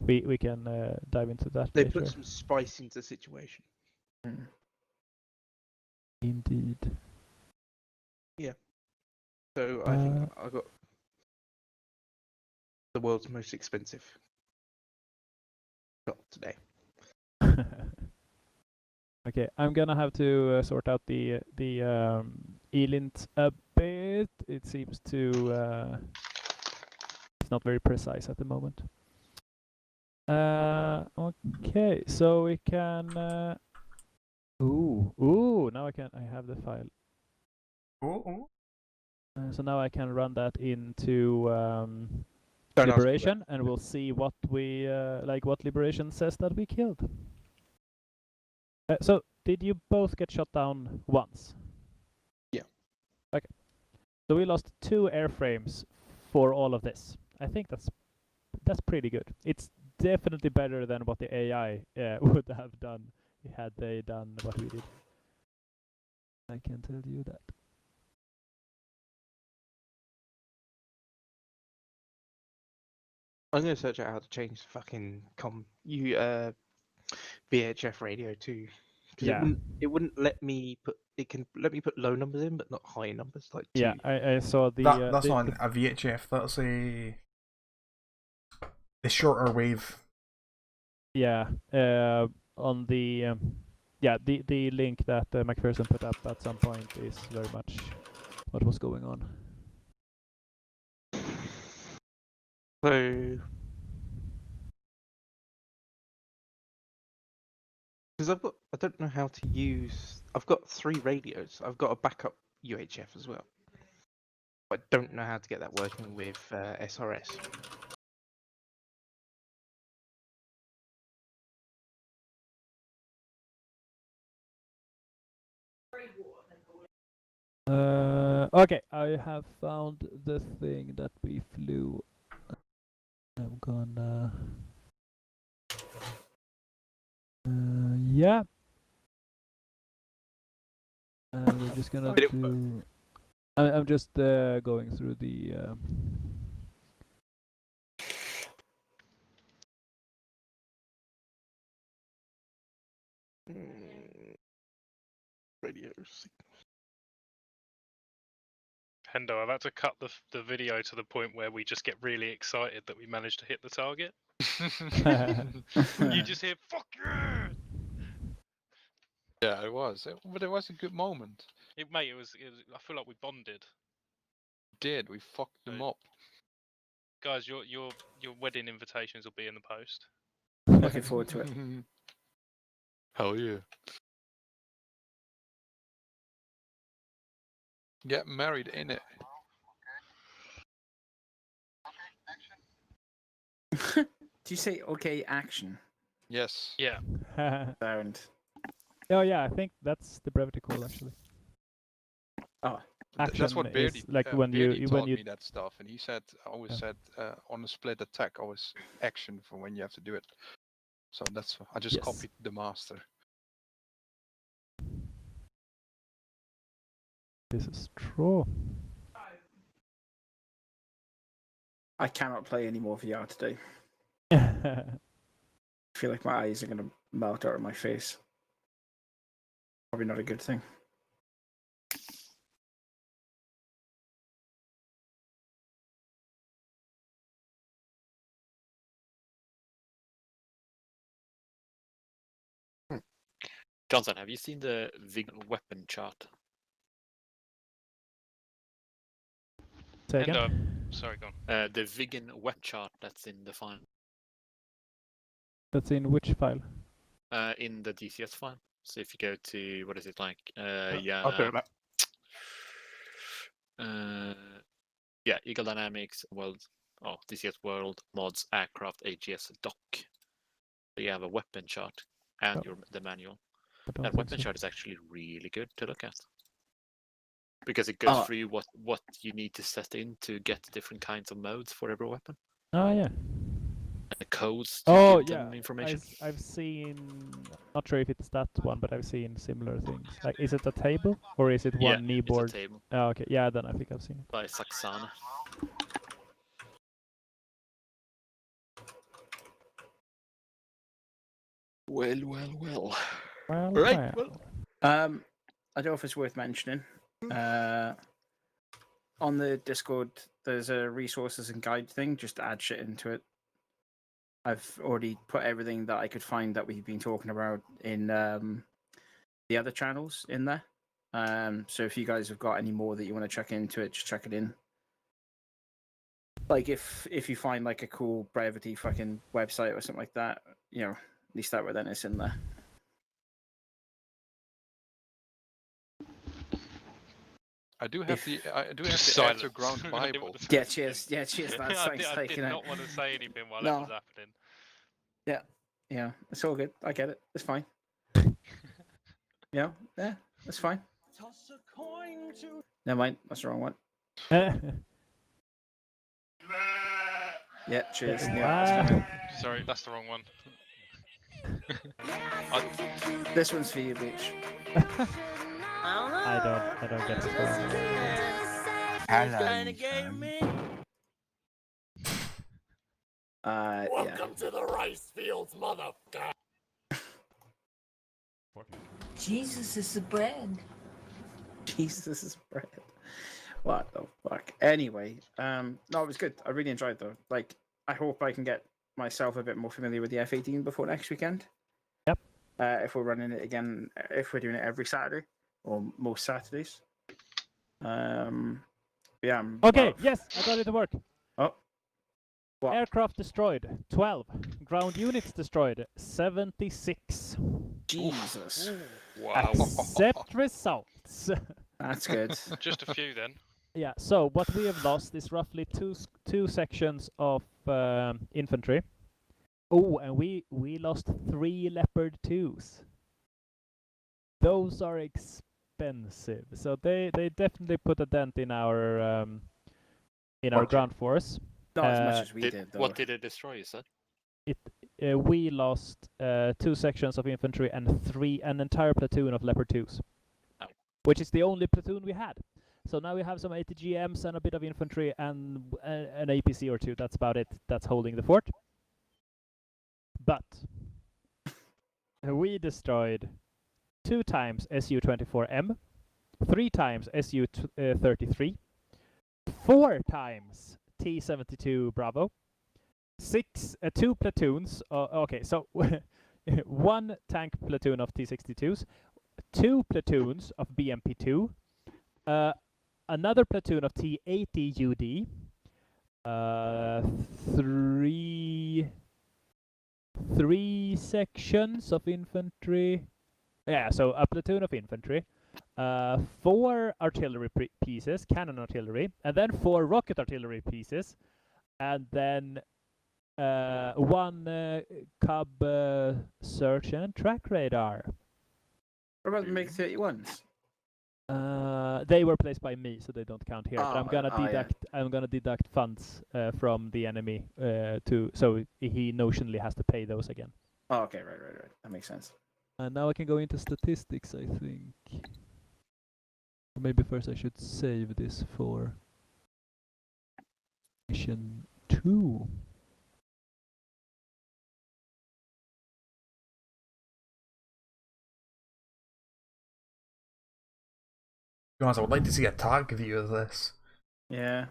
Speaker 12: We can dive into that
Speaker 2: They
Speaker 12: later.
Speaker 2: put some spice into the situation.
Speaker 12: Indeed.
Speaker 2: Yeah. So I think I got the world's most expensive shot today.
Speaker 12: Okay, I'm gonna have to sort out the ELINT a bit. It seems to it's not very precise at the moment. Okay, so we can. Ooh! Now I have the file.
Speaker 3: Ooh.
Speaker 12: So now I can run that into
Speaker 2: Don't ask me
Speaker 12: Liberation, and we'll see what we what Liberation says that we killed. So, did you both get shot down once?
Speaker 2: Yeah.
Speaker 12: Okay. So we lost 2 airframes for all of this. I think that's pretty good. It's definitely better than what the AI would have done had they done what we did. I can tell you that.
Speaker 2: I'm gonna search out how to change the fucking VHF radio too.
Speaker 12: Yeah.
Speaker 2: It wouldn't let me put. It can let me put low numbers in, but not high numbers. Like
Speaker 12: yeah, I saw the.
Speaker 3: That's not a VHF. That's the shorter wave.
Speaker 12: Yeah. On the the link that McPherson put up at some point is very much what was going on.
Speaker 2: So, because I don't know how to use. I've got 3 radios. I've got a backup UHF as well. I don't know how to get that working with SRS.
Speaker 12: Okay, I have found the thing that we flew gonna. Yeah. And we're just gonna do. I'm just going through the.
Speaker 2: Radios.
Speaker 9: Hendo, I've had to cut the video to the point where we just get really excited that we managed to hit the target. You just hear "fuck yeah!"
Speaker 5: Yeah, it was. But it was a good moment.
Speaker 9: Mate, it was. I feel like we bonded.
Speaker 5: We fucked them up.
Speaker 9: Guys, your wedding invitations will be in the post.
Speaker 1: Looking forward to it.
Speaker 5: Hell yeah. Get married in it.
Speaker 1: Did you say okay action?
Speaker 5: Yes.
Speaker 9: Yeah.
Speaker 1: Sound.
Speaker 12: Oh yeah, I think that's the brevity call actually.
Speaker 1: Oh.
Speaker 5: That's what Beardy,
Speaker 12: is like when
Speaker 5: Beardy
Speaker 12: you
Speaker 5: taught me that stuff, and he said always said on a split attack always action for when you have to do it. So that's I just copied the master.
Speaker 12: This is true.
Speaker 1: I cannot play any more VR today. I feel like my eyes are gonna melt out of my face. Probably not a good thing.
Speaker 11: Johnson, have you seen the vegan weapon chart?
Speaker 12: Say again?
Speaker 9: Sorry, go on.
Speaker 11: The vegan weapon chart that's in the file.
Speaker 12: That's in which file?
Speaker 11: In the DCS file. So if you go to what is it like? Eagle Dynamics World. Oh, DCS World Mods Aircraft AGS Doc. So you have a weapon chart and the manual. That weapon chart is actually really good to look at. Because it goes through what you need to set in to get different kinds of modes for every weapon.
Speaker 12: Oh yeah.
Speaker 11: And the codes to give them
Speaker 12: yeah.
Speaker 11: information.
Speaker 12: I've seen. Not sure if it's that one, but I've seen similar things. Like, is it a table or is it one kneeboard?
Speaker 11: It's a table.
Speaker 12: Oh, okay. Yeah, then I think I've seen it.
Speaker 11: By Saxana. Well.
Speaker 1: Right. I don't know if it's worth mentioning. On the Discord, there's a resources and guide thing. Just add shit into it. I've already put everything that I could find that we've been talking about in the other channels in there. So if you guys have got any more that you want to check into it, just check it in. Like if you find like a cool brevity fucking website or something like that, you know, at least that way then it's in there.
Speaker 5: I do have the Air to Ground Bible.
Speaker 1: Yeah, cheers. Yeah, cheers. That's
Speaker 9: I did not want to say anything while it was happening.
Speaker 1: Yeah, it's all good. I get it. It's fine. Yeah, that's fine.
Speaker 14: Toss a coin to...
Speaker 1: Never mind. That's the wrong one. Yeah, cheers. Yeah,
Speaker 9: Sorry, that's the wrong one.
Speaker 1: This one's for you, bitch.
Speaker 12: I don't get it.
Speaker 14: Welcome to the rice fields, motherfucker.
Speaker 15: Jesus is the bread.
Speaker 1: Jesus is bread. What the fuck? Anyway, no, it was good. I really enjoyed it though. Like, I hope I can get myself a bit more familiar with the F-18 before next weekend.
Speaker 12: Yep.
Speaker 1: If we're running it again, if we're doing it every Saturday or most Saturdays. Yeah.
Speaker 12: Okay. Yes, I got it to work.
Speaker 1: Oh. What?
Speaker 12: Aircraft destroyed 12. Ground units destroyed 76.
Speaker 1: Jesus.
Speaker 9: Wow.
Speaker 12: Accept results.
Speaker 1: That's good.
Speaker 9: Just a few then.
Speaker 12: Yeah. So what we have lost is roughly two sections of infantry. Oh, and we lost 3 Leopard 2s. Those are expensive. So they definitely put a dent in our ground force.
Speaker 1: Not as much as we did, though.
Speaker 11: What did it destroy, you said?
Speaker 12: We lost 2 sections of infantry and an entire platoon of Leopard 2s, which is the only platoon we had. So now we have some ATGMs and a bit of infantry and an APC or 2. That's about it. That's holding the fort. But we destroyed 2 times Su-24M, 3 times Su-33, 4 times T-72 Bravo, 2 platoons. Okay, so 1 tank platoon of T-62s, 2 platoons of BMP-2, another platoon of T-80 UD, 3 sections of infantry. Yeah, so a platoon of infantry, 4 artillery pieces, cannon artillery, and then 4 rocket artillery pieces, and then 1 Cub search and track radar.
Speaker 1: What about the MiG-31s?
Speaker 12: They were placed by me, so they don't count here. But
Speaker 1: Oh,
Speaker 12: I'm gonna
Speaker 1: yeah.
Speaker 12: deduct. I'm gonna deduct funds from the enemy so he notionally has to pay those again.
Speaker 1: Oh, okay, right. That makes sense.
Speaker 12: And now I can go into statistics, I think. Or maybe first I should save this for mission 2.
Speaker 3: To be honest, I would like to see a tag view of this.
Speaker 1: Yeah.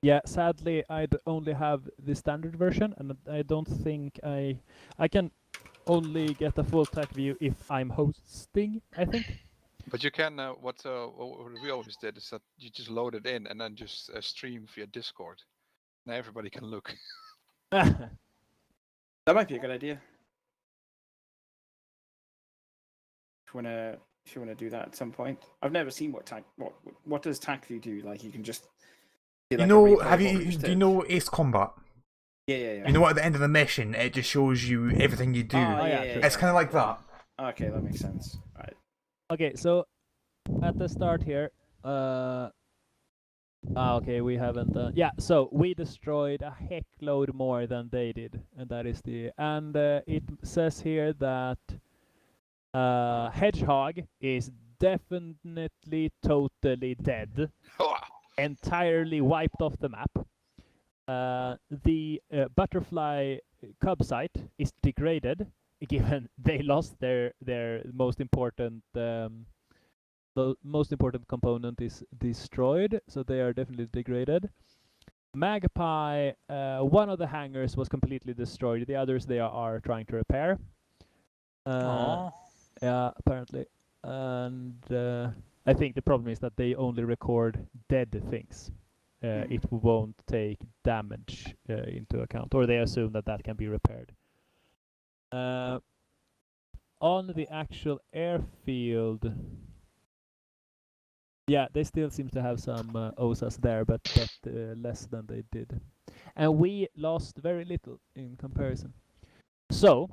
Speaker 12: Yeah, sadly I'd only have the standard version, and I don't think I can only get a full tag view if I'm hosting, I think.
Speaker 5: But you can, what we always did is that you just load it in and then just stream via Discord. Now everybody can look.
Speaker 1: That might be a good idea. If you wanna do that at some point. I've never seen what does TACView do? Like you can just see, like, a replay of what we just
Speaker 3: do you
Speaker 1: did.
Speaker 3: know Ace Combat?
Speaker 1: Yeah.
Speaker 3: You know what, at the end of the mission, it just shows you everything you do.
Speaker 1: Oh, yeah,
Speaker 3: It's kind of like that.
Speaker 1: Okay, that makes sense. Right.
Speaker 12: Okay, so at the start here, okay, we haven't done. Yeah, so we destroyed a heck load more than they did, and that is it says here that Hedgehog is definitely totally dead, entirely wiped off the map. The Butterfly Cub site is degraded, given they lost their most important the most important component is destroyed, so they are definitely degraded. Magpie, one of the hangars was completely destroyed. The others they are trying to repair. Yeah, apparently. And I think the problem is that they only record dead things. It won't take damage into account, or they assume that can be repaired. On the actual airfield, yeah, they still seem to have some OSAs there, but less than they did. And we lost very little in comparison. So,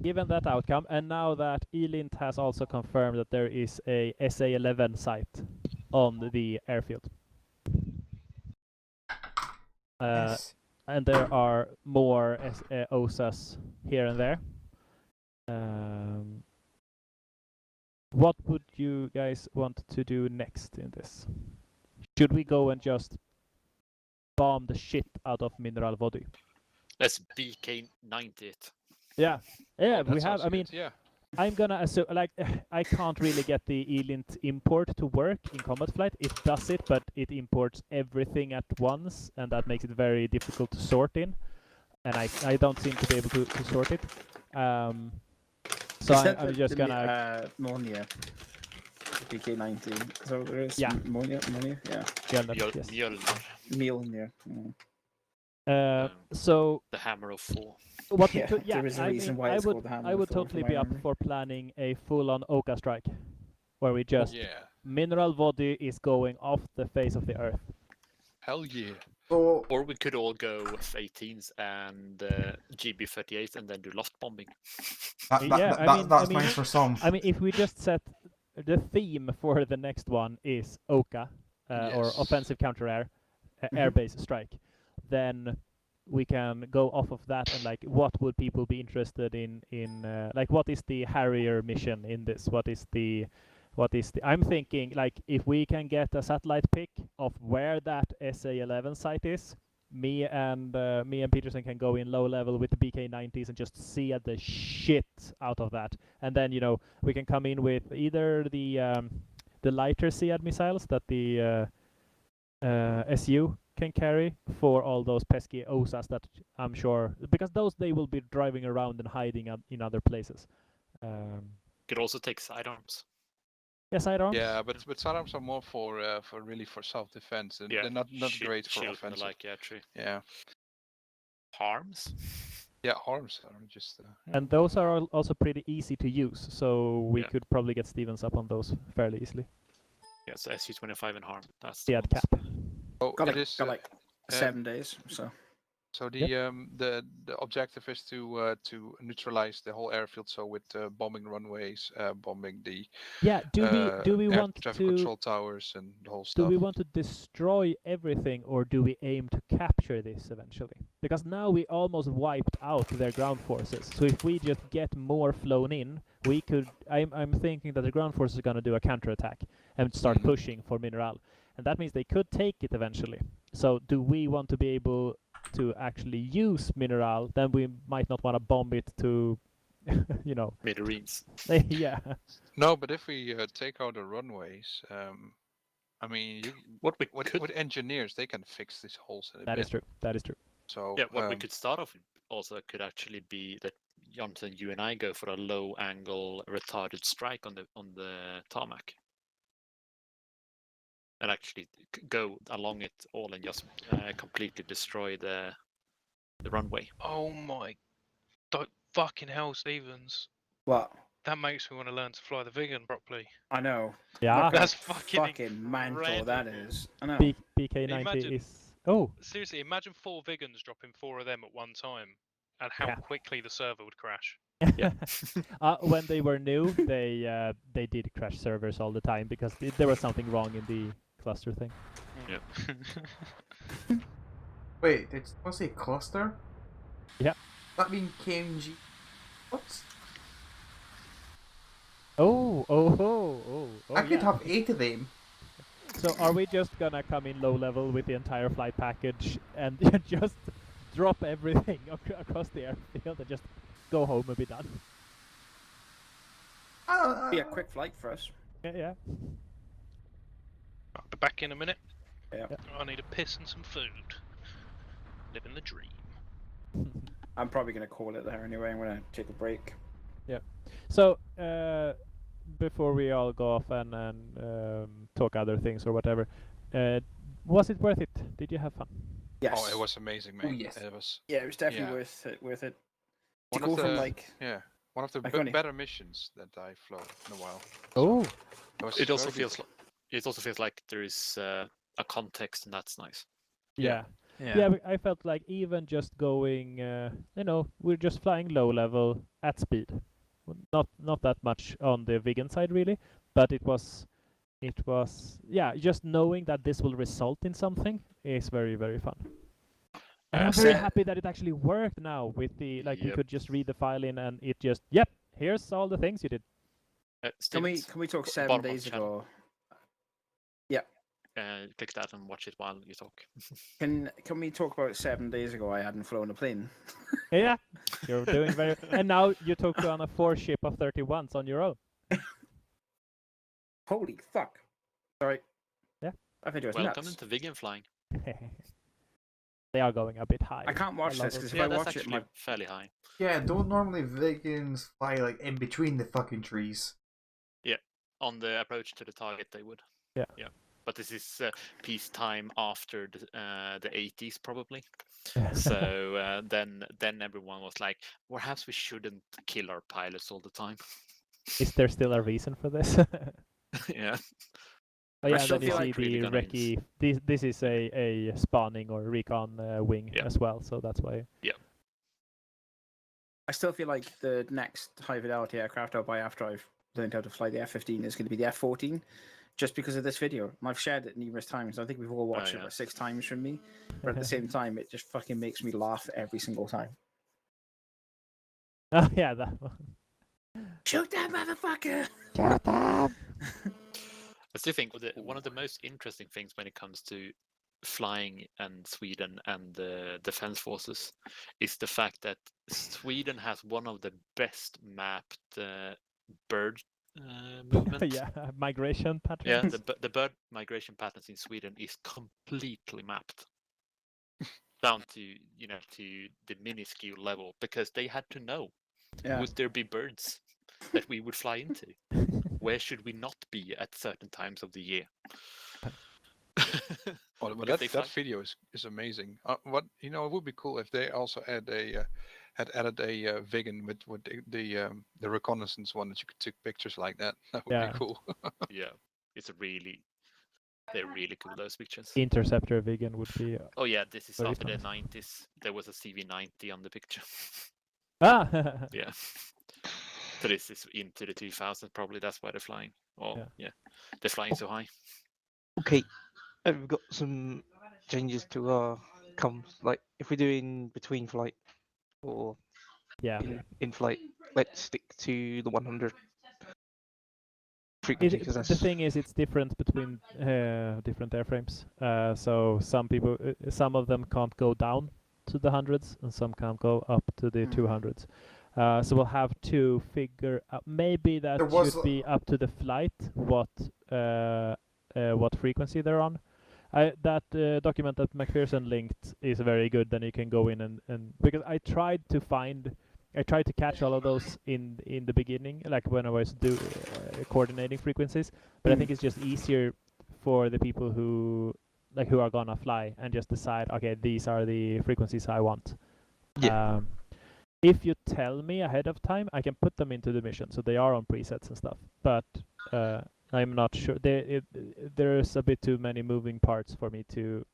Speaker 12: given that outcome, and now that ELINT has also confirmed that there is a SA-11 site on the airfield.
Speaker 3: Yes.
Speaker 12: And there are more OSAs here and there. What would you guys want to do next in this? Should we go and just bomb the shit out of Mineral Vody?
Speaker 11: Let's BK-90 it.
Speaker 12: Yeah,
Speaker 11: that
Speaker 12: we have.
Speaker 11: sounds
Speaker 12: I mean,
Speaker 11: good, yeah.
Speaker 12: I'm gonna assume, like, I can't really get the ELINT import to work in Combat Flight. It does it, but it imports everything at once, and that makes it very difficult to sort in. And I don't seem to be able to sort it. So I'm just gonna.
Speaker 1: Monia. BK-90. So there is
Speaker 12: Yeah.
Speaker 1: Monia. Yeah.
Speaker 12: Mjolnir, yes.
Speaker 11: Mjolnir.
Speaker 12: So
Speaker 11: The Hammer of 4.
Speaker 12: what
Speaker 1: Yeah,
Speaker 12: we could, yeah,
Speaker 1: there is a
Speaker 12: I
Speaker 1: reason
Speaker 12: mean,
Speaker 1: why it's called the Hammer
Speaker 12: I
Speaker 1: of
Speaker 12: would
Speaker 1: Thor,
Speaker 12: totally
Speaker 1: from
Speaker 12: be
Speaker 1: my
Speaker 12: up
Speaker 1: memory.
Speaker 12: for planning a full-on Oka strike, where we just
Speaker 5: Yeah.
Speaker 12: Mineral Vody is going off the face of the earth.
Speaker 5: Hell yeah.
Speaker 11: Or we could all go F-18s and GB-38 and then do loft bombing.
Speaker 3: That's nice for some.
Speaker 12: I mean, if we just set the theme for the next one is Oka, or
Speaker 5: Yes.
Speaker 12: offensive counter-air, air-based strike, then we can go off of that and like what would people be interested in like what is the Harrier mission in this? What is the I'm thinking like if we can get a satellite pic of where that SA-11 site is, me and Peterson can go in low level with the BK-90s and just see at the shit out of that, and then we can come in with either the lighter SEAD missiles that the SU can carry for all those pesky OSAs that I'm sure, because those they will be driving around and hiding in other places.
Speaker 11: Could also take sidearms.
Speaker 12: Yeah, sidearms.
Speaker 5: Yeah, but sidearms are more for really for self-defense. And they're not great for
Speaker 11: shield and the
Speaker 5: offensive.
Speaker 11: like, yeah, true.
Speaker 5: Yeah.
Speaker 11: Harms?
Speaker 5: Yeah, harms are just.
Speaker 12: And those are also pretty easy to use, so we could probably get Stevens up on those fairly easily.
Speaker 11: Yeah, so SU-25 and harm. That's
Speaker 12: the cap.
Speaker 5: Oh,
Speaker 1: got
Speaker 5: it
Speaker 1: like,
Speaker 5: is,
Speaker 1: got like 7 days, so.
Speaker 5: So the objective is to neutralize the whole airfield. So with bombing runways, bombing the
Speaker 12: do we
Speaker 5: air
Speaker 12: want
Speaker 5: traffic
Speaker 12: to
Speaker 5: control towers and the whole
Speaker 12: do
Speaker 5: stuff.
Speaker 12: we want to destroy everything, or do we aim to capture this eventually? Because now we almost wiped out their ground forces. So if we just get more flown in, we could. I'm thinking that the ground forces are going to do a counterattack and start pushing for Mineral, and that means they could take it eventually. So do we want to be able to actually use Mineral? Then we might not want to bomb it to,
Speaker 11: Middle-Reams.
Speaker 12: Yeah.
Speaker 5: No, but if we take out the runways, I mean, with engineers, they can fix these holes in a
Speaker 12: That
Speaker 5: bit.
Speaker 12: is true. That is true.
Speaker 5: So
Speaker 11: yeah, what we could start off with also could actually be that Jonathan, you and I go for a low angle retarded strike on the tarmac. And actually go along it all and just completely destroy the runway.
Speaker 9: Oh my fucking hell, Stevens.
Speaker 1: What?
Speaker 9: That makes me want to learn to fly the Vigan properly.
Speaker 1: I know.
Speaker 12: Yeah.
Speaker 1: Look
Speaker 9: That's
Speaker 1: how
Speaker 9: fucking
Speaker 1: mental that is. I know.
Speaker 12: BK-90
Speaker 9: Imagine-
Speaker 12: is... Oh!
Speaker 9: Seriously, imagine 4 Vigans dropping 4 of them at one time, and how
Speaker 12: Yeah.
Speaker 9: quickly the server would crash.
Speaker 11: Yeah.
Speaker 12: When they were new, they did crash servers all the time because there was something wrong in the cluster thing.
Speaker 11: Yeah.
Speaker 3: Wait, did someone say cluster?
Speaker 12: Yeah.
Speaker 3: That mean KMG? What?
Speaker 12: Oh,
Speaker 3: I could
Speaker 12: yeah.
Speaker 3: have 8 of them.
Speaker 12: So are we just gonna come in low level with the entire flight package and just drop everything across the airfield and just go home and be done?
Speaker 1: Be a quick flight for us.
Speaker 12: Yeah.
Speaker 9: I'll be back in a minute.
Speaker 1: Yeah.
Speaker 9: I need a piss and some food. Living the dream.
Speaker 1: I'm probably going to call it there anyway. I'm going to take a break.
Speaker 12: Yeah. So, before we all go off and talk other things or whatever, was it worth it? Did you have fun?
Speaker 1: Yes.
Speaker 5: Oh, it was amazing, man.
Speaker 3: Oh, yes.
Speaker 5: It was.
Speaker 1: Yeah, it was definitely
Speaker 5: Yeah.
Speaker 1: worth it.
Speaker 5: One
Speaker 1: To go
Speaker 5: of
Speaker 1: from
Speaker 5: the
Speaker 1: like...
Speaker 5: one of the
Speaker 1: Iconic.
Speaker 5: better missions that I've flown in a while.
Speaker 12: Oh.
Speaker 5: It was very good.
Speaker 11: It also feels like there is a context, and that's nice.
Speaker 12: Yeah, but I felt like even just going, we're just flying low level at speed. Not that much on the vegan side really, but it was, just knowing that this will result in something is very, very fun. And I'm very happy that it actually worked now with the, we could just read the file in and it just, here's all the things you did.
Speaker 1: Can we talk 7
Speaker 11: bottom of
Speaker 1: days
Speaker 11: the channel.
Speaker 1: ago? Yeah.
Speaker 11: Click that and watch it while you talk.
Speaker 1: Can we talk about 7 days ago I hadn't flown a plane?
Speaker 12: Yeah, you're doing very... And now you took on a 4 ship of 31s on your own.
Speaker 1: Holy fuck. Sorry.
Speaker 12: Yeah.
Speaker 1: I think it was
Speaker 11: Welcome
Speaker 1: nuts.
Speaker 11: into vegan flying.
Speaker 12: They are going a bit high.
Speaker 1: I can't watch this because if
Speaker 11: Yeah,
Speaker 1: I
Speaker 11: that's
Speaker 1: watch it,
Speaker 11: actually
Speaker 1: my...
Speaker 11: fairly high.
Speaker 3: Yeah, don't normally vegans fly like in between the fucking trees?
Speaker 11: Yeah, on the approach to the target they would.
Speaker 12: Yeah.
Speaker 11: Yeah, but this is peacetime after the 80s probably. So then everyone was like, perhaps we shouldn't kill our pilots all the time.
Speaker 12: Is there still a reason for this?
Speaker 11: Yeah.
Speaker 12: Oh, yeah,
Speaker 1: still
Speaker 12: then you
Speaker 1: feel
Speaker 12: see
Speaker 1: like
Speaker 11: really
Speaker 12: the
Speaker 11: gonna
Speaker 12: recce. This is a spawning or recon wing as well, so that's why.
Speaker 11: Yeah.
Speaker 1: I still feel like the next high fidelity aircraft I'll buy after I've learned how to fly the F-15 is going to be the F-14, just because of this video. And I've shared it numerous times. I think we've all watched it about 6 times from me. But at the same time, it just fucking makes me laugh every single time.
Speaker 12: Oh yeah, that one.
Speaker 1: Shoot that motherfucker!
Speaker 12: Shoot them!
Speaker 11: I still think one of the most interesting things when it comes to flying and Sweden and the defense forces is the fact that Sweden has one of the best mapped bird movement.
Speaker 12: Yeah, migration patterns.
Speaker 11: Yeah, the bird migration patterns in Sweden is completely mapped down to to the minuscule level, because they had to know, would there be birds that we would fly into? Where should we not be at certain times of the year?
Speaker 5: Well, that video is amazing. What it would be cool if they also had added a vegan with the reconnaissance one, that you could take pictures like that. That would be cool.
Speaker 11: Yeah, they're really cool, those pictures.
Speaker 12: Interceptor vegan would be.
Speaker 11: Oh yeah, this is
Speaker 12: very
Speaker 11: after the
Speaker 12: fun.
Speaker 11: 90s. There was a CV90 on the picture.
Speaker 12: Ah.
Speaker 11: Yeah. So this is into the 2000s probably. That's why they're flying. Oh yeah, they're flying so high.
Speaker 2: Okay, we've got some changes to our comms. Like if we're doing between flight or in flight, let's stick to the 100 frequency, because that's
Speaker 12: The thing is, it's different between different airframes. So some of them can't go down to the hundreds, and some can't go up to the 200s. So we'll have to figure out. Maybe that should be up to the flight what frequency they're on. That document that McPherson linked is very good. Then you can go in and because I tried to catch all of those in the beginning, like when I was coordinating frequencies. But I think it's just easier for the people who are gonna fly and just decide, okay, these are the frequencies I want.
Speaker 2: Yeah.
Speaker 12: If you tell me ahead of time, I can put them into the mission, so they are on presets and stuff. But I'm not sure. There's a bit too many moving parts for me to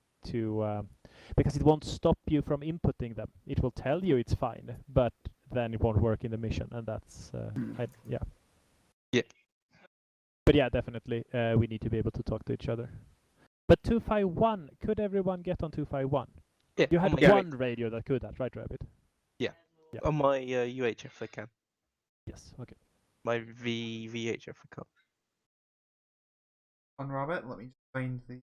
Speaker 12: because it won't stop you from inputting them. It will tell you it's fine, but then it won't work in the mission, and that's yeah.
Speaker 2: Yeah.
Speaker 12: But yeah, definitely we need to be able to talk to each other. But 251, could everyone get on 251?
Speaker 2: Yeah.
Speaker 12: You had one radio that could that, right, Rabbit?
Speaker 2: Yeah. On my UHF I can.
Speaker 12: Yes. Okay.
Speaker 2: My VHF I can't.
Speaker 3: On Rabbit, let me just find the.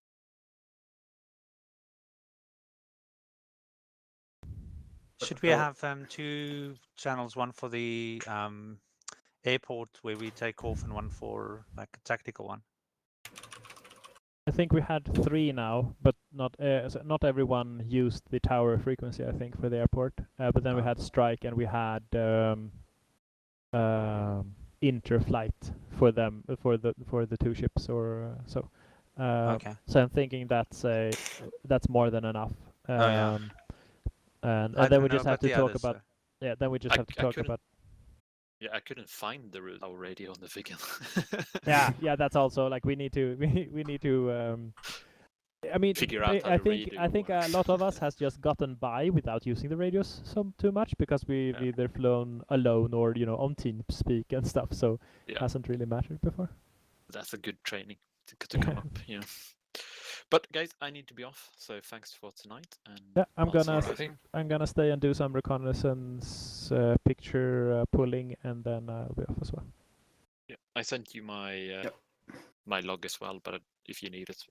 Speaker 13: Should we have 2 channels, one for the airport where we take off, and one for like a tactical one?
Speaker 12: I think we had 3 now, but not everyone used the tower frequency, I think, for the airport. But then we had strike, and we had interflight for them for the 2 ships or so.
Speaker 13: Okay.
Speaker 12: So I'm thinking that's more than enough. And then we just have to talk about. Yeah, then we just have to talk about.
Speaker 11: Yeah, I couldn't find our radio on the Viggen.
Speaker 12: yeah, that's also like we need to. I mean,
Speaker 11: figure out how
Speaker 12: I
Speaker 11: the
Speaker 12: think
Speaker 11: radio
Speaker 12: I think a lot of us has just gotten by without using the radios too much, because we've either flown alone or on TeamSpeak and stuff, so it hasn't really mattered before.
Speaker 11: That's a good training to come up. Yeah. But guys, I need to be off, so thanks for tonight. And
Speaker 12: yeah, I'm gonna stay and do some reconnaissance, picture pulling, and then I'll be off as well.
Speaker 11: Yeah, I sent you my my log as well, but if you need it.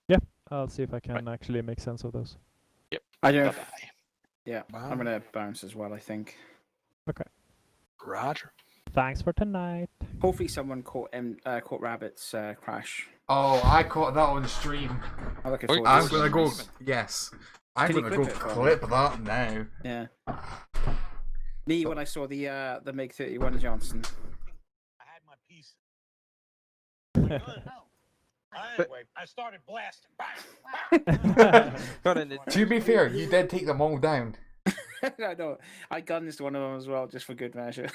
Speaker 12: Yeah, I'll see if I can actually make sense of those.
Speaker 11: Yep.
Speaker 1: I don't.
Speaker 11: Bye-bye.
Speaker 1: Yeah, I'm gonna bounce as well, I think.
Speaker 12: Okay.
Speaker 5: Roger.
Speaker 12: Thanks for tonight.
Speaker 1: Hopefully, someone caught Rabbit's crash.
Speaker 3: Oh, I caught that on stream.
Speaker 1: I'm
Speaker 3: gonna go. Yes, I'm gonna go clip that now.
Speaker 1: Yeah. Me, when I saw the MiG-31 Johnson.
Speaker 14: I had my piece. Anyway, I started blasting.
Speaker 3: To be fair, you did take them all down.
Speaker 1: I know. I gunned one of them as well, just for good measure.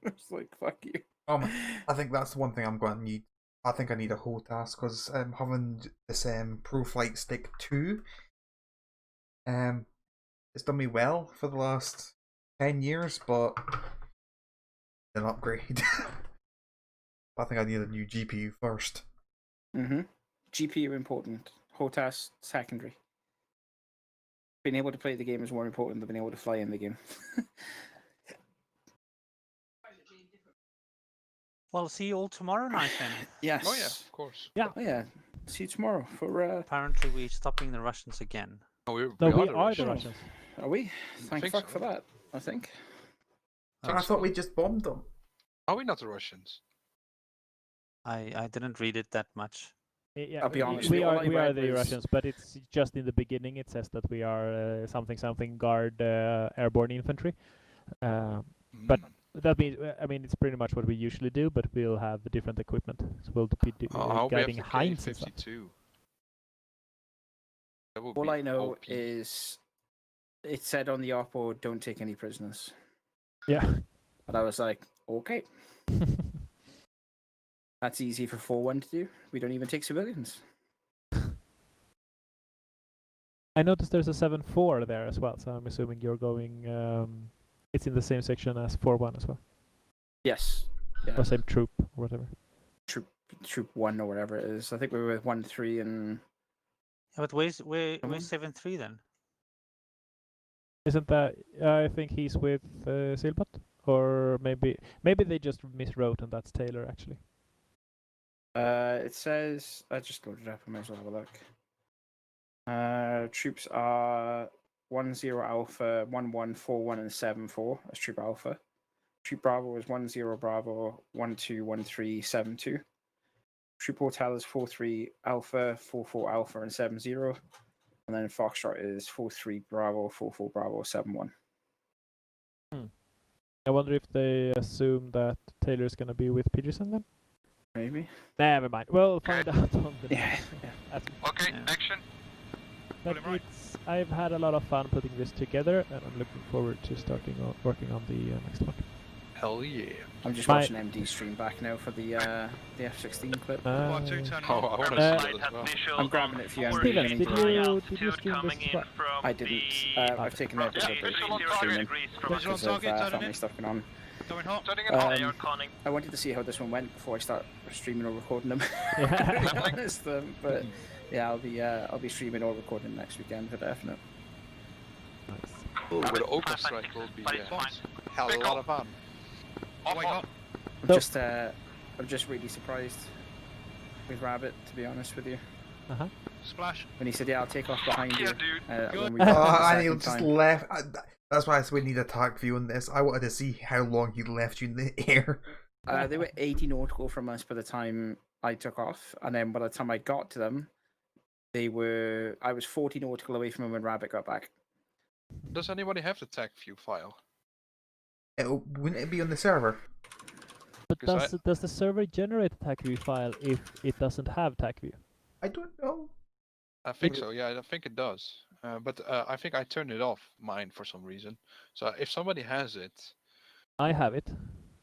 Speaker 1: It's like, fuck you.
Speaker 3: I think that's the one thing I'm going to need. I think I need a whole task, because having this Pro Flight Stick 2, it's done me well for the last 10 years, but an upgrade. I think I need a new GPU first.
Speaker 1: Mm-hmm. GP are important. HOTAS secondary. Being able to play the game is more important than being able to fly in the game.
Speaker 13: Well, see you all tomorrow night then.
Speaker 1: Yes.
Speaker 5: Oh yeah, of course.
Speaker 12: Yeah.
Speaker 1: Oh yeah. See you tomorrow for.
Speaker 13: Apparently, we're stopping the Russians again.
Speaker 5: Oh, we
Speaker 12: No, we
Speaker 5: the
Speaker 12: are the
Speaker 5: Russians.
Speaker 12: Russians.
Speaker 1: Are we? Thank
Speaker 5: think
Speaker 1: fuck
Speaker 5: so.
Speaker 1: for that. I think.
Speaker 3: I thought we just bombed them.
Speaker 5: Are we not the Russians?
Speaker 13: I didn't read it that much.
Speaker 12: Yeah,
Speaker 1: I'll be honest,
Speaker 12: we
Speaker 1: all
Speaker 12: are
Speaker 1: I
Speaker 12: we are
Speaker 1: read
Speaker 12: the
Speaker 1: was-
Speaker 12: Russians, but it's just in the beginning. It says that we are something guard airborne infantry. But that means I mean it's pretty much what we usually do, but we'll have different equipment. So we'll be
Speaker 5: I hope we have
Speaker 12: guiding
Speaker 5: the
Speaker 12: Heinz and stuff.
Speaker 5: K-52. That would
Speaker 1: All
Speaker 5: be
Speaker 1: I know
Speaker 5: OP.
Speaker 1: is it said on the op-board, don't take any prisoners.
Speaker 12: Yeah.
Speaker 1: And I was like, okay. That's easy for 4-1 to do. We don't even take civilians.
Speaker 12: I noticed there's a 7-4 there as well, so I'm assuming you're going. It's in the same section as 4-1 as well,
Speaker 1: Yes. Yeah.
Speaker 12: or same troop or whatever.
Speaker 1: Troop 1 or whatever it is. I think we were with 1-3 and...
Speaker 13: Yeah, but where's 7-3 then?
Speaker 12: Isn't that? I think he's with Silbot, or maybe they just miswrote and that's Taylor actually.
Speaker 1: It says... I just loaded it up. I might as well have a look. Troops are 10 Alpha, 11, 41, and 74 as Troop Alpha. Troop Bravo is 10 Bravo, 12, 13, 72. Troop Hotel is 43 Alpha, 44 Alpha, and 70. And then Foxtrot is 43 Bravo, 44 Bravo, 71.
Speaker 12: I wonder if they assume that Taylor's gonna be with Peterson then.
Speaker 1: Maybe.
Speaker 12: Never mind. We'll find out on the.
Speaker 1: Yeah.
Speaker 5: Okay, action.
Speaker 12: But I've had a lot of fun putting this together, and I'm looking forward to starting working on the next one.
Speaker 5: Hell yeah.
Speaker 1: I'm just watching MD stream back now for the F-16 clip.
Speaker 5: Oh, I want to see that as well.
Speaker 1: I'm grabbing it for you.
Speaker 12: Steven,
Speaker 1: MD.
Speaker 12: did you stream this as well?
Speaker 1: I didn't. I've taken the episode break from streaming because of family stuff going on. I wanted to see how this one went before I start streaming or recording them. To be honest, but yeah, I'll be streaming or recording next weekend for definite.
Speaker 5: Oh, with the Open Strike will be hell of a lot of fun.
Speaker 1: I'm just really surprised with Rabbit, to be honest with you.
Speaker 14: Splash.
Speaker 1: When he said, "Yeah, I'll take off behind you." When we
Speaker 3: and he just left. That's why I said we need a tac view on this. I wanted to see how long he left you in the air.
Speaker 1: They were 80 nautical from us by the time I took off, and then by the time I got to them, I was 40 nautical away from them when Rabbit got back.
Speaker 5: Does anybody have the TAC view file?
Speaker 3: Wouldn't it be on the server?
Speaker 12: But does the server generate a TAC view file if it doesn't have TAC view?
Speaker 3: I don't know.
Speaker 5: I think so, yeah, I think it does. But I think I turned it off, mine, for some reason. So if somebody has it...
Speaker 12: I have it.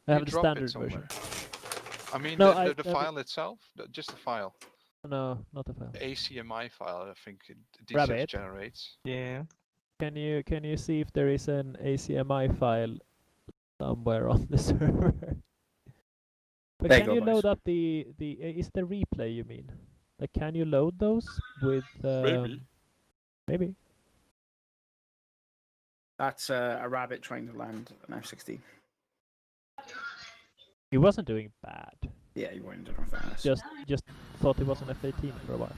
Speaker 12: I have the
Speaker 5: drop
Speaker 12: standard
Speaker 5: it somewhere.
Speaker 12: version.
Speaker 5: I mean,
Speaker 12: No,
Speaker 5: the file itself? Just the file?
Speaker 12: No, not the file.
Speaker 5: The ACMI file, I think
Speaker 12: Rabbit?
Speaker 5: generates.
Speaker 13: Yeah.
Speaker 12: Can you see if there is an ACMI file somewhere on the server? But
Speaker 1: There
Speaker 12: can
Speaker 1: you
Speaker 12: you
Speaker 1: go,
Speaker 12: load
Speaker 1: boys.
Speaker 12: up is the replay you mean? Like, can you load those with? Maybe.
Speaker 1: That's a Rabbit trying to land an F-16.
Speaker 12: He wasn't doing bad.
Speaker 1: Yeah, he wasn't doing fast.
Speaker 12: Just thought he was an F-18 for a while.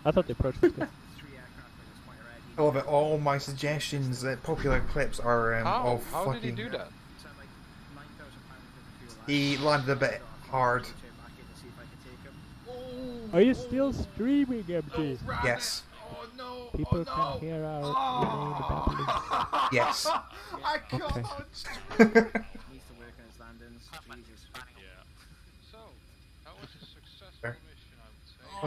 Speaker 12: I thought the approach was good.
Speaker 3: I love it. All my suggestions, popular clips are all
Speaker 5: How
Speaker 3: fucking.
Speaker 5: did he do that?
Speaker 3: He landed a bit hard.
Speaker 12: Are you still streaming, MG?
Speaker 3: Yes.
Speaker 12: People can hear our babblings.
Speaker 3: Yes.
Speaker 14: I
Speaker 12: Okay.
Speaker 1: Needs to work on his landings. Jesus.
Speaker 5: So, that was a successful mission, I would say.
Speaker 3: Oh,